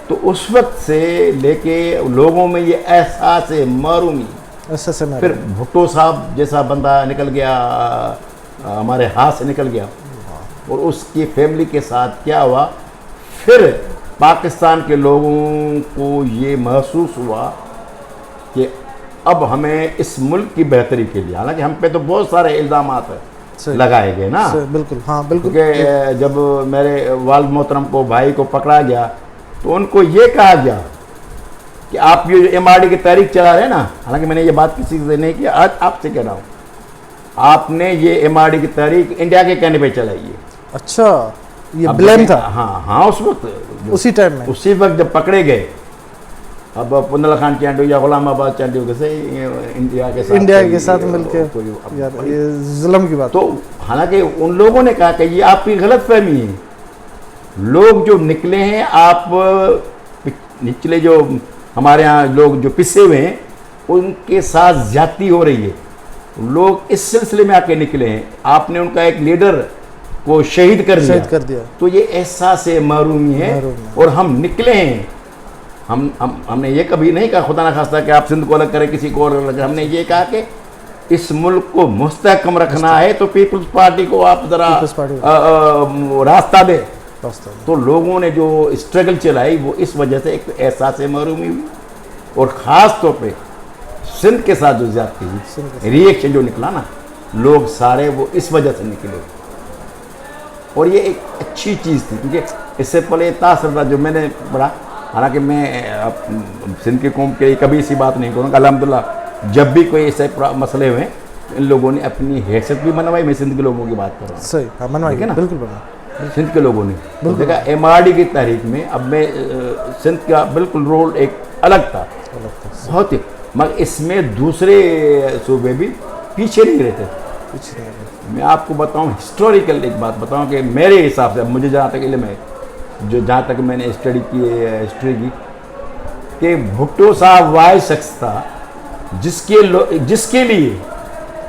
तो उस वक्त से लेके लोगों में ये एहसास है महरूमी, फिर भुट्टो साहब जैसा बंदा निकल गया, हमारे हाथ से निकल गया, और उसकी फैमिली के साथ क्या हुआ, फिर पाकिस्तान के लोगों को ये महसूस हुआ कि अब हमें इस मुल्क की बेहतरी के लिए, हालांकि हम पे तो बहुत सारे इल्ज़ामात लगाए गए ना, बिल्कुल, हाँ बिल्कुल, क्योंकि जब मेरे वालिद मोहतरम को, भाई को पकड़ा गया, तो उनको ये कहा गया कि आप ये MRD की तहरीक चला रहे हैं ना, हालांकि मैंने ये बात किसी से नहीं किया, आज आपसे कह रहा हूँ, आपने ये MRD की तहरीक इंडिया के कहने पे चलाई है। अच्छा, ये ब्लेम था। हाँ, उस वक्त, उसी टाइम में, उसी वक्त जब पकड़े गए। अब पुंदला खान चांडू या गुलाम आबाद चांडू कैसे इंडिया के साथ मिलकर यार ये जुल्म की बात। तो हालांकि उन लोगों ने कहा कि ये आपकी गलतफहमी है, लोग जो निकले हैं, आप निचले जो हमारे यहाँ लोग जो पिसे हुए हैं, उनके साथ ज्यादती हो रही है, लोग इस सिलसिले में आके निकले हैं, आपने उनका एक लीडर को शहीद कर दिया। तो ये एहसास महरूमी है, और हम निकले हैं। हमने ये कभी नहीं कहा खुदा ना खास्ता कि आप सिंध को अलग करें, किसी को अलग करें। हमने ये कहा कि इस मुल्क को मुस्तहकम रखना है, तो पीपल्स पार्टी को आप जरा रास्ता दे। तो लोगों ने जो स्ट्रगल चलाई, वो इस वजह से एक एहसास महरूमी हुई, और ख़ास तौर पे सिंध के साथ जो ज्यादती सिंध के हुई, रिएक्शन जो निकला ना, लोग सारे वो इस वजह से निकले। और ये एक अच्छी चीज़ थी, क्योंकि इससे पहले तासर था जो मैंने पढ़ा, हालांकि मैं सिंध के कौम के लिए कभी ऐसी बात नहीं करूँगा, अल्हम्दुलिल्लाह जब भी कोई ऐसे मसले हुए इन लोगों ने अपनी हैसियत भी मनवाई। मैं सिंध के लोगों की बात कर रहा हूँ, सही, हाँ मनवाई ठीक है ना? बिल्कुल बनवाई। सिंध के लोगों ने देखा MRD की तहरीक में। अब मैं सिंध का बिल्कुल रोल एक अलग था, बहुत ही, मगर इसमें दूसरे सूबे भी पीछे नहीं रहते। कुछ नहीं। मैं आपको बताऊं, हिस्टोरिकल एक बात बताऊं कि मेरे हिसाब से, मुझे जहाँ तक इल्म है, जो जहाँ तक मैंने स्टडी की है हिस्ट्री की, कि भुट्टो साहब वाहिद शख्स था जिसके लिए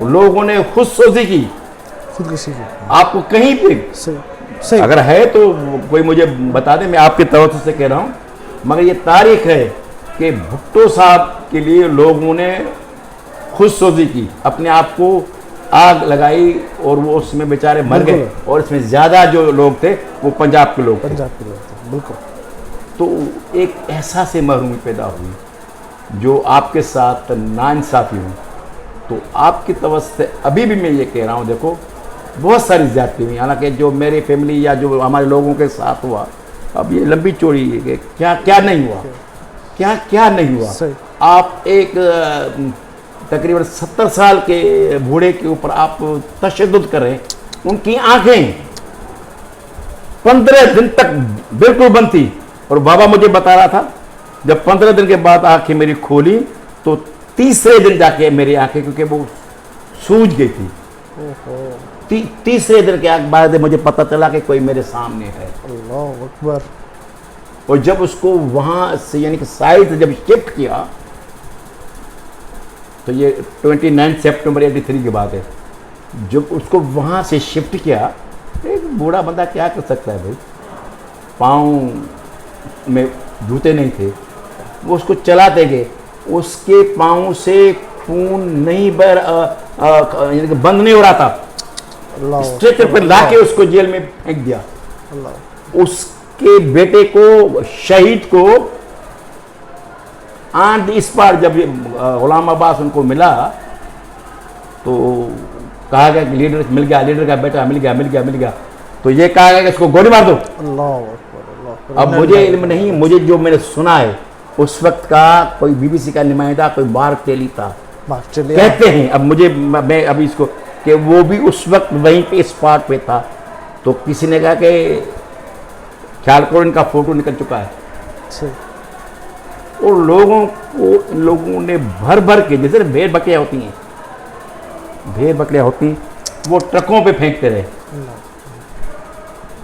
लोगों ने खुदसोजी की। खुदकुशी की। आपको कहीं पे सही सही। अगर है तो कोई मुझे बता दे, मैं आपके तवज्जो से कह रहा हूँ, मगर ये तारीख है कि भुट्टो साहब के लिए लोगों ने खुदसोजी की, अपने आप को आग लगाई और वो उसमें बेचारे मर गए। और इसमें ज़्यादा जो लोग थे वो पंजाब के लोग थे। पंजाब के लोग थे, बिल्कुल। तो एक ऐसा महरूमी पैदा हुई जो आपके साथ नाइंसाफ़ी हुई। तो आपकी तवज्जो से अभी भी मैं ये कह रहा हूँ, देखो बहुत सारी ज़्यादती हुई, हालांकि जो मेरी फैमिली या जो हमारे लोगों के साथ हुआ, अब ये लंबी चौड़ी है कि क्या क्या नहीं हुआ, क्या क्या नहीं हुआ। सही। आप एक तकरीबन 70 साल के बूढ़े के ऊपर आप तशद्दुद कर रहे हैं। उनकी आंखें 15 दिन तक बिल्कुल बंद थी, और बाबा मुझे बता रहा था जब 15 दिन के बाद आंखें मेरी खोली तो तीसरे दिन जाके मेरी आंखें, क्योंकि वो सूज गई थी, तीसरे दिन के बाद मुझे पता चला कि कोई मेरे सामने है। अल्लाह अकबर। और जब उसको वहाँ से यानी कि साइड से जब शिफ्ट किया, तो ये 29 सितंबर 83 की बात है, जब उसको वहाँ से शिफ्ट किया, एक बूढ़ा बंदा क्या कर सकता है भाई, पाँव में जूते नहीं थे, वो उसको चलाते गए, उसके पाँव से खून नहीं यानी कि बंद नहीं हो रहा था। स्ट्रेचर पर लाके उसको जेल में फेंक दिया। उसके बेटे को, शहीद को, ऑन द स्पॉट जब गुलाम अब्बास उनको मिला तो कहा गया कि लीडर मिल गया, लीडर का बेटा मिल गया। तो ये कहा गया कि इसको गोली मार दो। अल्लाह अकबर। अब मुझे इल्म नहीं, मुझे जो मैंने सुना है उस वक्त का कोई BBC का नुमाइंदा, कोई बार तेली था कहते हैं। अब मैं अभी इसको कि वो भी उस वक्त वहीं पे स्पॉट पे था। तो किसी ने कहा कि ख्याल करो इनका फोटो निकल चुका है। और लोगों ने भर भर के, जैसे भेड़ बकरियाँ होती हैं, वो ट्रकों पे फेंकते रहे।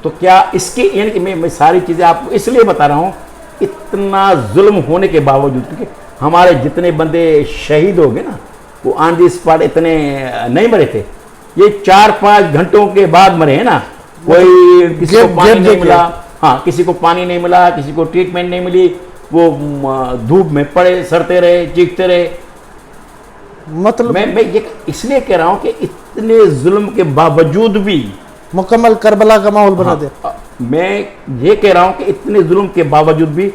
तो क्या इसके, यानी कि मैं सारी चीज़ें आपको इसलिए बता रहा हूँ, इतना जुल्म होने के बावजूद, क्योंकि हमारे जितने बंदे शहीद हो गए ना, वो ऑन दी स्पॉट इतने नहीं मरे थे, ये 4-5 घंटों के बाद मरे हैं ना। कोई किसी को पानी नहीं मिला, हाँ, किसी को पानी नहीं मिला, किसी को ट्रीटमेंट नहीं मिली, वो धूप में पड़े सड़ते रहे, चीखते रहे। मतलब मैं ये इसलिए कह रहा हूँ कि इतने जुल्म के बावजूद भी मुकम्मल करबला का माहौल बना दे। मैं ये कह रहा हूँ कि इतने जुल्म के बावजूद भी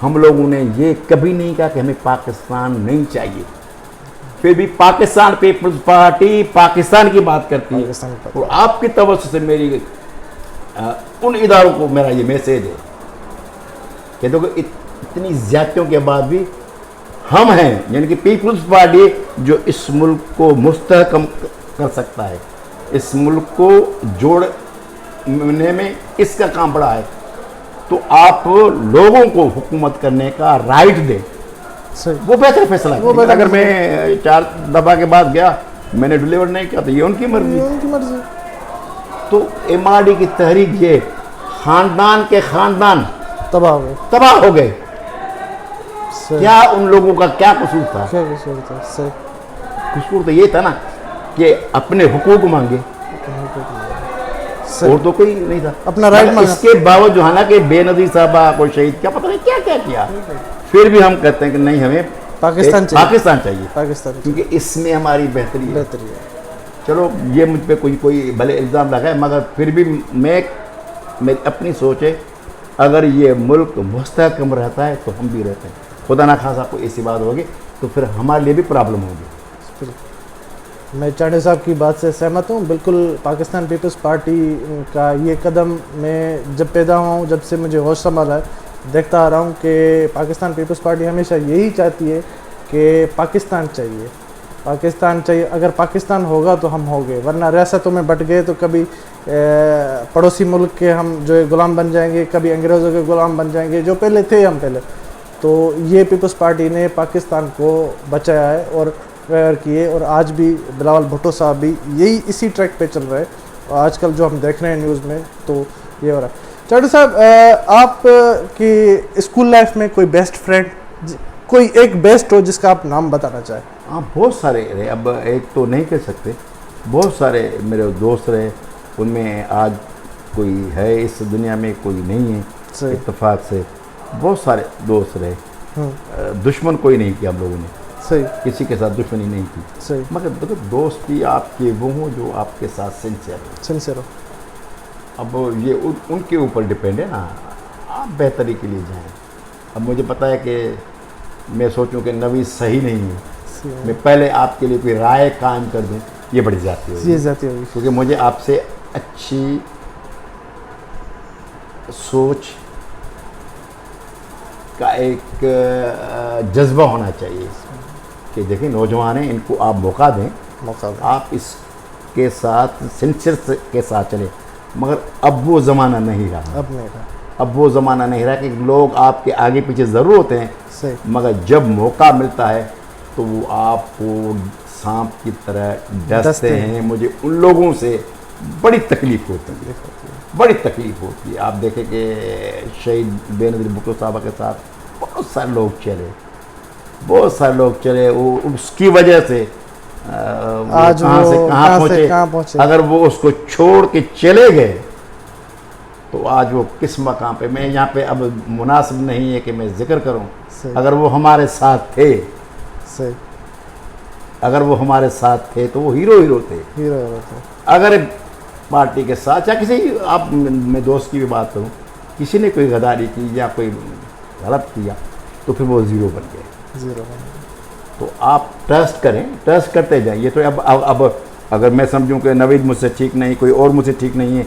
हम लोगों ने ये कभी नहीं कहा कि हमें पाकिस्तान नहीं चाहिए। फिर भी पाकिस्तान पीपल्स पार्टी पाकिस्तान की बात करती है। और आपकी तवज्जो से मेरी उन इदारों को मेरा ये मैसेज है कि देखो इतनी ज्यादतियों के बाद भी हम हैं, यानी कि पीपल्स पार्टी, जो इस मुल्क को मुस्तहकम कर सकता है, इस मुल्क को जोड़ने में इसका काम बड़ा है। तो आप लोगों को हुकूमत करने का राइट दें, वो बेहतर फैसला है। अगर मैं 4 दफा के बाद गया, मैंने डिलीवर नहीं किया, तो ये उनकी मर्जी। तो MRD की तहरीक, ये खानदान के खानदान तबाह हो गए। क्या उन लोगों का क्या कसूर था? कसूर तो ये था ना कि अपने हुकूक मांगे, और तो कोई नहीं था अपना राइट मांगा। इसके बावजूद हालांकि बेनजीर साहबा को शहीद क्या पता नहीं क्या क्या किया, फिर भी हम कहते हैं कि नहीं, हमें पाकिस्तान चाहिए, क्योंकि इसमें हमारी बेहतरी है। चलो, ये मुझ पे कोई भले इल्ज़ाम लगाए, मगर फिर भी मैं अपनी सोच है, अगर ये मुल्क मुस्तहकम रहता है तो हम भी रहते हैं। खुदा ना खासा कोई ऐसी बात होगी तो फिर हमारे लिए भी प्रॉब्लम होगी। मैं चांडे साहब की बात से सहमत हूँ बिल्कुल। पाकिस्तान पीपल्स पार्टी का ये कदम, मैं जब पैदा हुआ हूँ, जब से मुझे होश संभाला है, देखता आ रहा हूँ कि पाकिस्तान पीपल्स पार्टी हमेशा यही चाहती है कि पाकिस्तान चाहिए, पाकिस्तान चाहिए। अगर पाकिस्तान होगा तो हम होंगे, वरना रियासतों में बट गए तो कभी पड़ोसी मुल्क के हम जो है गुलाम बन जाएंगे, कभी अंग्रेज़ों के गुलाम बन जाएंगे, जो पहले थे हम पहले। तो ये पीपल्स पार्टी ने पाकिस्तान को बचाया है और फेवर किए, और आज भी बिलावल भुट्टो साहब भी यही इसी ट्रैक पे चल रहे हैं। और आजकल जो हम देख रहे हैं न्यूज़ में, तो ये हो रहा है। चांडे साहब, आप की स्कूल लाइफ में कोई बेस्ट फ्रेंड, कोई एक बेस्ट हो जिसका आप नाम बताना चाहें? हाँ, बहुत सारे रहे, अब एक तो नहीं कह सकते, बहुत सारे मेरे दोस्त रहे, उनमें आज कोई है इस दुनिया में, कोई नहीं है। सही। इत्तेफाक से बहुत सारे दोस्त रहे, दुश्मन कोई नहीं किया हम लोगों ने, सही, किसी के साथ दुश्मनी नहीं की। सही, मगर देखो, दोस्ती आपके वो हों जो आपके साथ सिंसियर हो। सिंसियर हो। अब ये उनके ऊपर डिपेंड है ना, आप बेहतरी के लिए जाएं। अब मुझे पता है कि मैं सोचूं कि नवीद सही नहीं है, मैं पहले आपके लिए कोई राय कायम कर दूं, ये बड़ी ज़्यादती होगी। ये ज़्यादती होगी, क्योंकि मुझे आपसे अच्छी सोच का एक जज्बा होना चाहिए कि देखिए नौजवान हैं, इनको आप मौका दें, आप इसके साथ सिंसियर के साथ चले। मगर अब वो ज़माना नहीं रहा, अब नहीं रहा, अब वो ज़माना नहीं रहा कि लोग आपके आगे पीछे ज़रूर होते हैं, सही, मगर जब मौका मिलता है तो वो आपको सांप की तरह डसते हैं। मुझे उन लोगों से बड़ी तकलीफ़ होती है, बड़ी तकलीफ़ होती है। आप देखें कि शहीद बेनज़ीर भुट्टो साहब के साथ बहुत सारे लोग चले, बहुत सारे लोग चले, वो उसकी वजह से आज कहाँ से कहाँ पहुँचे। अगर वो उसको छोड़ के चले गए तो आज वो किस मकाम पे, मैं यहाँ पे अब मुनासिब नहीं है कि मैं जिक्र करूँ। अगर वो हमारे साथ थे, सही, अगर वो हमारे साथ थे तो वो हीरो थे। अगर पार्टी के साथ या किसी, आप मैं दोस्त की भी बात करूँ, किसी ने कोई गद्दारी की या कोई गलत किया तो फिर वो ज़ीरो बन गए, ज़ीरो। तो आप ट्रस्ट करें, ट्रस्ट करते जाइए। तो अब अगर मैं समझूं कि नवीद मुझसे ठीक नहीं, कोई और मुझसे ठीक नहीं है,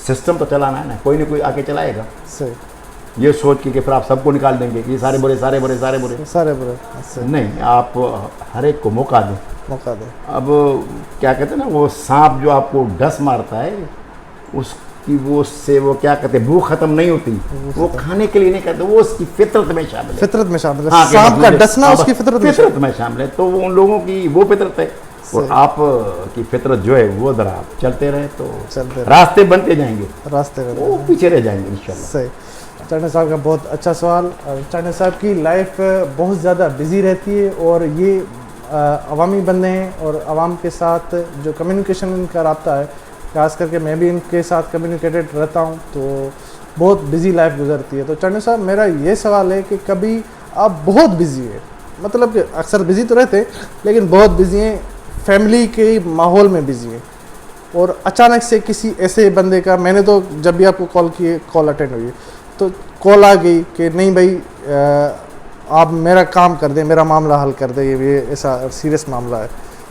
सिस्टम तो चलाना है ना, कोई ना कोई आके चलाएगा। सही। ये सोच के कि फिर आप सबको निकाल देंगे कि ये सारे बुरे, सारे बुरे, सारे बुरे, सारे बुरे, नहीं, आप हर एक को मौका दें, मौका दें। अब क्या कहते हैं ना, वो सांप जो आपको डस मारता है, उसकी वो उससे वो क्या कहते हैं, भूख खत्म नहीं होती, वो खाने के लिए नहीं कहते, वो उसकी फितरत में शामिल है। फितरत में शामिल है, हाँ, सांप का डसना उसकी फितरत में शामिल है। तो वो उन लोगों की वो फितरत है, और आप की फितरत जो है वो ज़रा आप चलते रहे तो रास्ते बनते जाएंगे, रास्ते वो पीछे रह जाएंगे इंशाल्लाह। सही। चांडे साहब का बहुत अच्छा सवाल। चांडे साहब की लाइफ बहुत ज़्यादा बिजी रहती है, और ये अवामी बंदे हैं, और आवाम के साथ जो कम्युनिकेशन इनका रब्ता है, खास करके मैं भी इनके साथ कम्युनिकेटेड रहता हूँ, तो बहुत बिजी लाइफ गुजरती है। तो चांडे साहब, मेरा ये सवाल है कि कभी आप बहुत बिजी है, मतलब कि अक्सर बिजी तो रहते हैं लेकिन बहुत बिजी हैं, फैमिली के माहौल में बिजी है, और अचानक से किसी ऐसे बंदे का, मैंने तो जब भी आपको कॉल किए, कॉल अटेंड हुई, तो कॉल आ गई कि नहीं भाई आप मेरा काम कर दें, मेरा मामला हल कर दें, ये ऐसा सीरियस मामला है।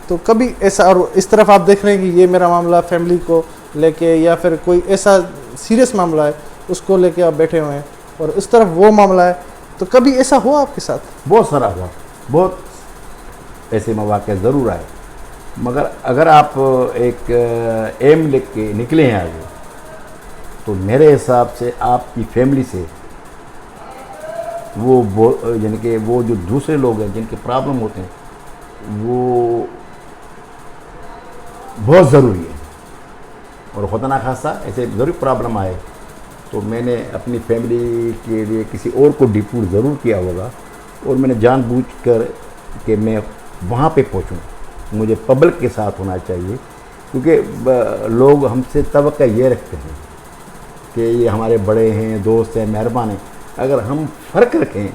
तो कभी ऐसा, और इस तरफ आप देख रहे हैं कि ये मेरा मामला फैमिली को लेके, या फिर कोई ऐसा सीरियस मामला है उसको लेके आप बैठे हुए हैं, और इस तरफ वो मामला है, तो कभी ऐसा हुआ आपके साथ? बहुत सारा हुआ, बहुत ऐसे मौके ज़रूर आए, मगर अगर आप एक एम लिख के निकले हैं आगे, तो मेरे हिसाब से आपकी फैमिली से वो यानी कि वो जो दूसरे लोग हैं जिनके प्रॉब्लम होते हैं, वो बहुत ज़रूरी है। और खुदा ना खासा ऐसे ज़रूर प्रॉब्लम आए तो मैंने अपनी फैमिली के लिए किसी और को डिपूट ज़रूर किया होगा, और मैंने जानबूझकर कि मैं वहाँ पे पहुँचूँ, मुझे पब्लिक के साथ होना चाहिए, क्योंकि लोग हमसे तवक्को ये रखते हैं कि ये हमारे बड़े हैं, दोस्त हैं, मेहरबान हैं। अगर हम फ़र्क रखें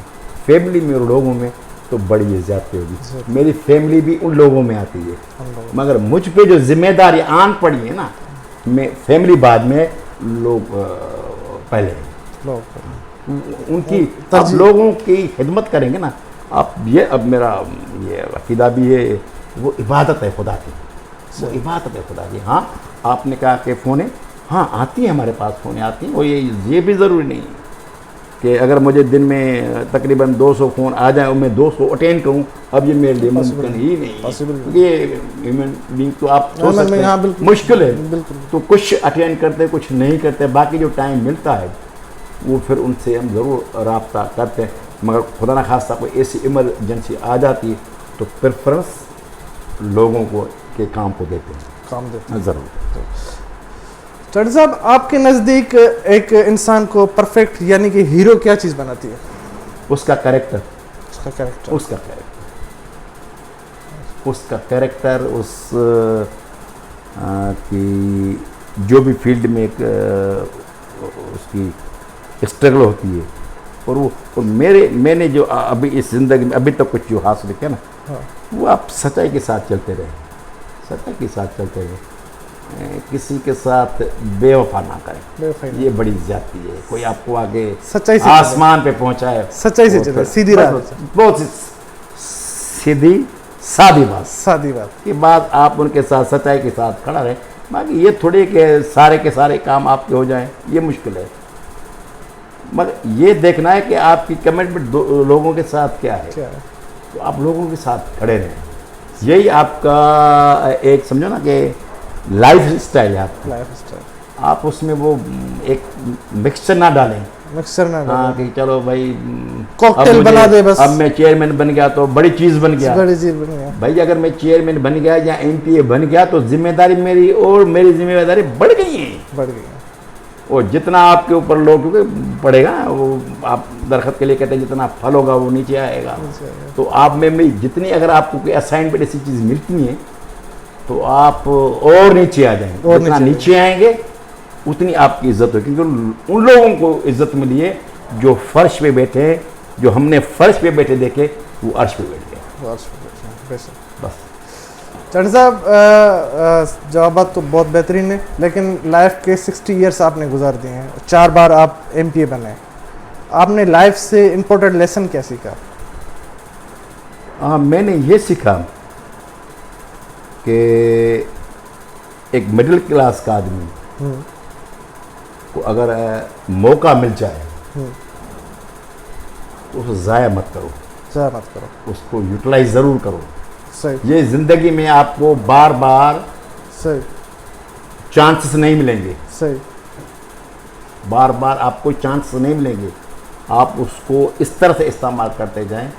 फैमिली में और लोगों में तो बड़ी ज़्यादती होगी। मेरी फैमिली भी उन लोगों में आती है, मगर मुझ पे जो जिम्मेदारी आन पड़ी है ना, मैं फैमिली बाद में, लोग पहले उनकी, अब लोगों की खिदमत करेंगे ना आप ये अब मेरा ये अकीदा भी है, वो इबादत है खुदा की, वो इबादत है खुदा की। हाँ आपने कहा कि फ़ोनें, हाँ आती हैं हमारे पास, फ़ोनें आती हैं, और ये भी ज़रूरी नहीं है कि अगर मुझे दिन में तकरीबन 200 फ़ोन आ जाए और मैं 200 अटेंड करूँ, अब ये मेरे लिए मुमकिन ही नहीं है, क्योंकि ये ह्यूमन बीइंग तो आप सोच सकते हैं मुश्किल है। तो कुछ अटेंड करते, कुछ नहीं करते, बाकी जो टाइम मिलता है वो फिर उनसे हम ज़रूर रब्ता करते हैं। मगर खुदा न खास्ता कोई ऐसी इमरजेंसी आ जाती है तो प्रेफरेंस लोगों को के काम को देते हैं, काम देते हैं ज़रूर। चौधरी साहब, आपके नज़दीक एक इंसान को परफेक्ट यानी कि हीरो क्या चीज़ बनाती है? उसका कैरेक्टर, उसका कैरेक्टर, उसका कैरेक्टर, उसका कैरेक्टर, उस की जो भी फील्ड में एक उसकी स्ट्रगल होती है, और वो और मैंने जो अभी इस ज़िंदगी में अभी तक कुछ जो हासिल किया ना, हाँ, वो आप सच्चाई के साथ चलते रहे, सच्चाई के साथ चलते रहे, किसी के साथ बेवफा ना करें, बेवफाई ये बड़ी ज्यादती है। कोई आपको आगे सच्चाई से आसमान पे पहुंचाए, सच्चाई से वो चले, फिर सीधी राह बस बहुत सीधी सादी बात सादी बात। के बाद आप उनके साथ सच्चाई के साथ खड़ा रहे। बाकी ये थोड़ी के सारे काम आपके हो जाएं, ये मुश्किल है। मगर ये देखना है कि आपकी कमिटमेंट लोगों के साथ क्या है, क्या है? तो आप लोगों के साथ खड़े रहें। यही आपका एक समझो ना कि लाइफ स्टाइल है आपका। लाइफ स्टाइल, आप उसमें वो एक मिक्सचर ना डालें, मिक्सर ना हाँ कि चलो भाई कॉकटेल अब बना दे बस, अब मैं चेयरमैन बन गया तो बड़ी चीज़ बन गया। बड़ी चीज बन गया। भाई अगर मैं चेयरमैन बन गया या एमपीए बन गया तो जिम्मेदारी मेरी और मेरी जिम्मेदारी बढ़ गई है, बढ़ गया। और जितना आपके ऊपर लोग क्योंकि पड़ेगा, वो आप दरख्त के लिए कहते हैं जितना फल होगा वो नीचे आएगा। तो आप में जितनी अगर आपको कोई असाइनमेंट ऐसी चीज़ मिलती है तो आप और नीचे आ जाएंगे, और जितना नीचे आएंगे उतनी आपकी इज्जत होगी, क्योंकि उन लोगों को इज्जत मिली है जो फर्श पे बैठे हैं, जो हमने फर्श पे बैठे देखे वो अर्श पे बैठ गए। बस चौधरी साहब, जवाबात तो बहुत बेहतरीन है, लेकिन लाइफ के 60 ईयर्स आपने गुजार दिए हैं, 4 बार आप एमपीए बने, आपने लाइफ से इम्पोर्टेंट लेसन क्या सीखा? मैंने ये सीखा कि एक मिडिल क्लास का आदमी को अगर मौका मिल जाए तो उसे ज़ाया मत करो, ज़ाया मत करो, उसको यूटिलाइज ज़रूर करो। सही, ये ज़िंदगी में आपको बार बार सही, चांसेस नहीं मिलेंगे, सही, बार बार आपको चांसेस नहीं मिलेंगे। आप उसको इस तरह से इस्तेमाल करते जाएं,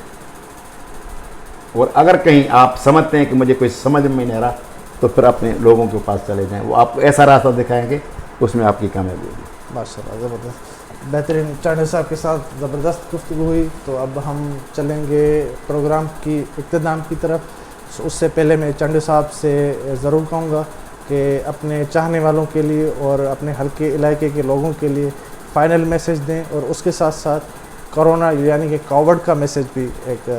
और अगर कहीं आप समझते हैं कि मुझे कोई समझ में नहीं आ रहा तो फिर अपने लोगों के पास चले जाएं, वो आपको ऐसा रास्ता दिखाएंगे उसमें आपकी कामयाबी होगी। माशाल्लाह, ज़बरदस्त, बेहतरीन। चौधरी साहब के साथ ज़बरदस्त गुफ्तगू हुई, तो अब हम चलेंगे प्रोग्राम की इख्तिताम की तरफ। उससे पहले मैं चौधरी साहब से ज़रूर कहूँगा कि अपने चाहने वालों के लिए और अपने हल्के इलाके के लोगों के लिए फ़ाइनल मैसेज दें, और उसके साथ साथ कोरोना यानी कि कोविड का मैसेज भी एक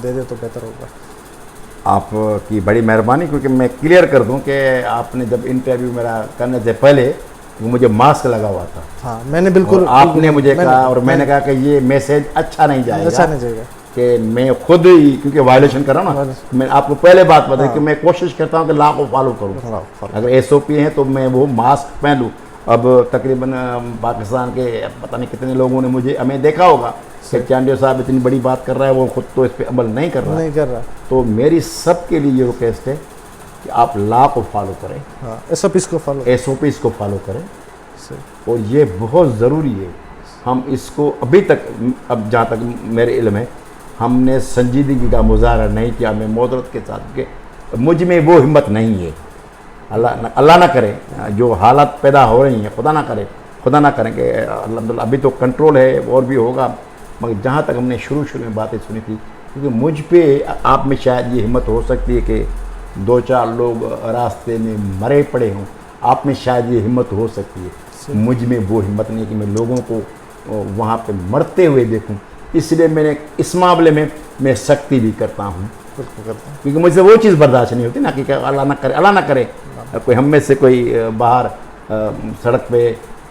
दे दे तो बेहतर होगा। आपकी बड़ी मेहरबानी, क्योंकि मैं क्लियर कर दूं कि आपने जब इंटरव्यू मेरा करने से पहले मुझे मास्क लगा हुआ था। हाँ, मैंने बिल्कुल, आपने मुझे कहा और मैंने कहा कि ये मैसेज अच्छा नहीं जाएगा, अच्छा नहीं जाएगा कि मैं खुद ही क्योंकि वायलेशन कर रहा हूँ ना, मैं आपको पहले बात बताई कि मैं कोशिश करता हूँ कि लॉ को फॉलो करूँ। अगर एसओपी है तो मैं वो मास्क पहन लूँ। अब तकरीबन पाकिस्तान के पता नहीं कितने लोगों ने हमें देखा होगा कि चांडियो साहब इतनी बड़ी बात कर रहा है, वो खुद तो इस पर अमल नहीं कर रहा। तो मेरी सबके लिए ये रिक्वेस्ट है कि आप लॉ को फॉलो करें, एसओपीज़ को फॉलो करें, और ये बहुत ज़रूरी है। हम इसको अभी तक, अब जहाँ तक मेरे इल्म है, हमने संजीदगी का मुजाहरा नहीं किया। मैं मोदरत के साथ के मुझ में वो हिम्मत नहीं है। अल्लाह ना करे जो हालात पैदा हो रही हैं, खुदा ना करें कि अल्हम्दुलिल्लाह अभी तो कंट्रोल है और भी होगा, मगर जहाँ तक हमने शुरू में बातें सुनी थी, क्योंकि मुझ पे आप में शायद ये हिम्मत हो सकती है कि 2-4 लोग रास्ते में मरे पड़े हों, आप में शायद ये हिम्मत हो सकती है। मुझ में वो हिम्मत नहीं कि मैं लोगों को वहाँ पे मरते हुए देखूं, इसलिए मैंने इस मामले में मैं सख्ती भी करता हूँ, क्योंकि मुझसे वो चीज़ बर्दाश्त नहीं होती ना कि अल्लाह ना करे कोई हम में से कोई बाहर सड़क पे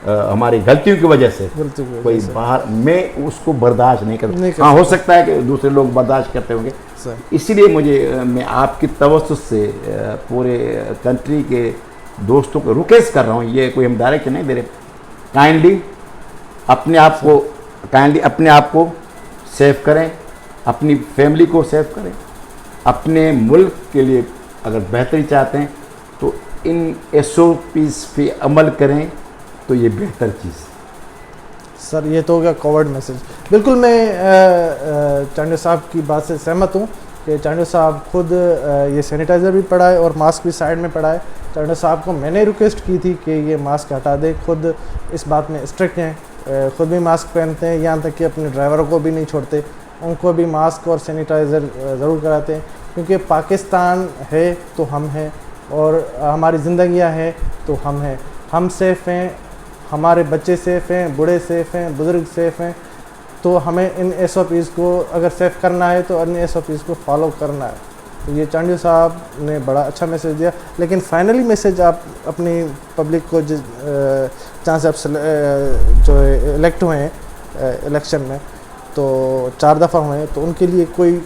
हमारी गलतियों की वजह से गलती की कोई वजह से। बाहर, मैं उसको बर्दाश्त नहीं नहीं कर करता। हाँ, हो सकता है कि दूसरे लोग बर्दाश्त करते होंगे, सही। इसीलिए मैं आपकी तवज्जो से पूरे कंट्री के दोस्तों को रिक्वेस्ट कर रहा हूँ, ये कोई हम डायरेक्शन नहीं दे रहे, काइंडली अपने आप को सेव करें, अपनी फैमिली को सेव करें, अपने मुल्क के लिए अगर बेहतरी चाहते हैं तो इन SOPs पे अमल करें, तो ये बेहतर चीज़ है। सर ये तो हो गया कोविड मैसेज। बिल्कुल मैं चांडियो साहब की बात से सहमत हूँ कि चांडियो साहब खुद ये सैनिटाइज़र भी पड़ाए और मास्क भी साइड में पड़ाए। चांडियो साहब को मैंने रिक्वेस्ट की थी कि ये मास्क हटा दे, खुद इस बात में स्ट्रिक्ट हैं, खुद भी मास्क पहनते हैं, यहाँ तक कि अपने ड्राइवरों को भी नहीं छोड़ते, उनको भी मास्क और सैनिटाइज़र ज़रूर कराते हैं, क्योंकि पाकिस्तान है तो हम हैं और हमारी ज़िंदगियाँ हैं तो हम हैं, हम सेफ़ हैं, हमारे बच्चे सेफ़ हैं, बूढ़े सेफ़ हैं, बुज़ुर्ग सेफ़ हैं, तो हमें इन SOPs को अगर सेफ़ करना है तो अन्य SOPs को फॉलो करना है। तो ये चांडियो साहब ने बड़ा अच्छा मैसेज दिया। लेकिन फाइनली मैसेज आप अपनी पब्लिक को जहाँ से आप जो इलेक्ट हुए हैं इलेक्शन में, तो 4 दफ़ा हुए हैं, तो उनके लिए कोई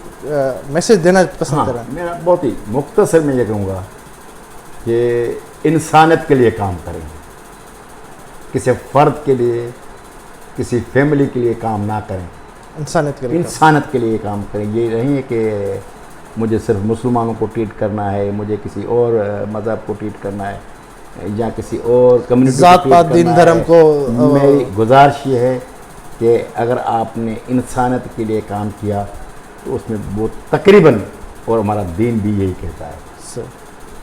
मैसेज देना पसंद करें? मेरा बहुत ही मुख्तसर में ये कहूँगा कि इंसानियत के लिए काम करें, किसी फ़र्द के लिए, किसी फैमिली के लिए काम ना करें, इंसानियत के लिए इंसानियत के लिए काम करें। ये नहीं है कि मुझे सिर्फ मुसलमानों को ट्रीट करना है, मुझे किसी और मज़हब को ट्रीट करना है, या किसी और कम्युनिटी जात पात दीन धर्म को। मेरी गुजारिश ये है कि अगर आपने इंसानियत के लिए काम किया तो उसमें वो तकरीबन, और हमारा दीन भी यही कहता है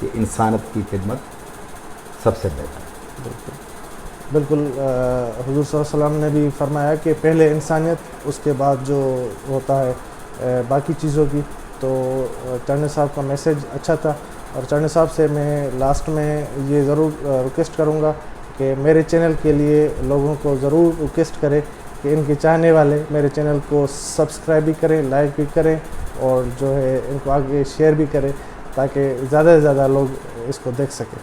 कि इंसानियत की खिदमत सबसे बेहतर है। बिल्कुल हुजूर सल्लल्लाहु अलैहि वसल्लम ने भी फरमाया कि पहले इंसानियत, उसके बाद जो होता है बाकी चीज़ों की। तो चांडियो साहब का मैसेज अच्छा था, और चांडियो साहब से मैं लास्ट में ये ज़रूर रिक्वेस्ट करूँगा कि मेरे चैनल के लिए लोगों को ज़रूर रिक्वेस्ट करें कि इनके चाहने वाले मेरे चैनल को सब्सक्राइब भी करें, लाइक भी करें, और जो है इनको आगे शेयर भी करें, ताकि ज़्यादा से ज़्यादा लोग इसको देख सकें।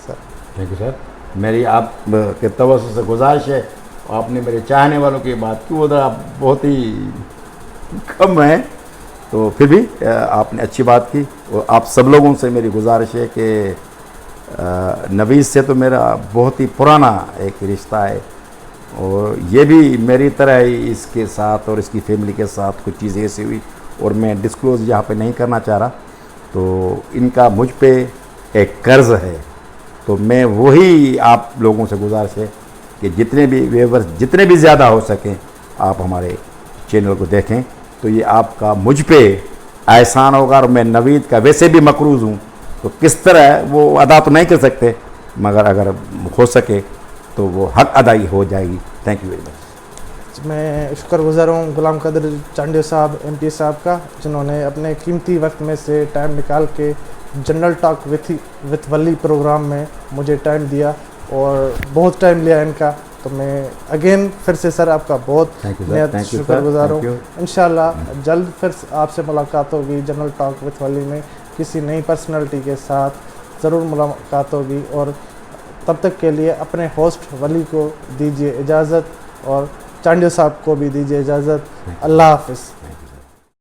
Sir thank you sir. मेरी आप के तवज्जो से गुजारिश है, आपने मेरे चाहने वालों की बात की, उधर आप बहुत ही कम हैं, तो फिर भी आपने अच्छी बात की। और आप सब लोगों से मेरी गुजारिश है कि नवीद से तो मेरा बहुत ही पुराना एक रिश्ता है, और ये भी मेरी तरह ही इसके साथ और इसकी फैमिली के साथ कुछ चीज़ें ऐसी हुई, और मैं डिस्क्लोज़ यहाँ पे नहीं करना चाह रहा, तो इनका मुझ पे एक कर्ज़ है। तो मैं वही आप लोगों से गुजारिश है कि जितने भी व्यूअर्स जितने भी ज़्यादा हो सकें आप हमारे चैनल को देखें, तो ये आपका मुझ पे एहसान होगा। और मैं नवीद का वैसे भी मकरूज़ हूँ, तो किस तरह वो अदा तो नहीं कर सकते, मगर अगर हो सके तो वो हक अदाई हो जाएगी। Thank you very much. मैं शुक्रगुज़ार हूँ गुलाम कदर चांडियो साहब MP साहब का, जिन्होंने अपने कीमती वक्त में से टाइम निकाल के general talk with Wali programme में मुझे टाइम दिया, और बहुत टाइम लिया इनका। तो मैं अगेन फिर से सर आपका बहुत शुक्रगुज़ार हूँ। इंशाल्लाह जल्द फिर आपसे मुलाकात होगी जनरल टॉक विथ वली में, किसी नई पर्सनैलिटी के साथ ज़रूर मुलाकात होगी। और तब तक के लिए अपने होस्ट वली को दीजिए इजाज़त, और चांडियो साहब को भी दीजिए इजाज़त। अल्लाह हाफ़िज़।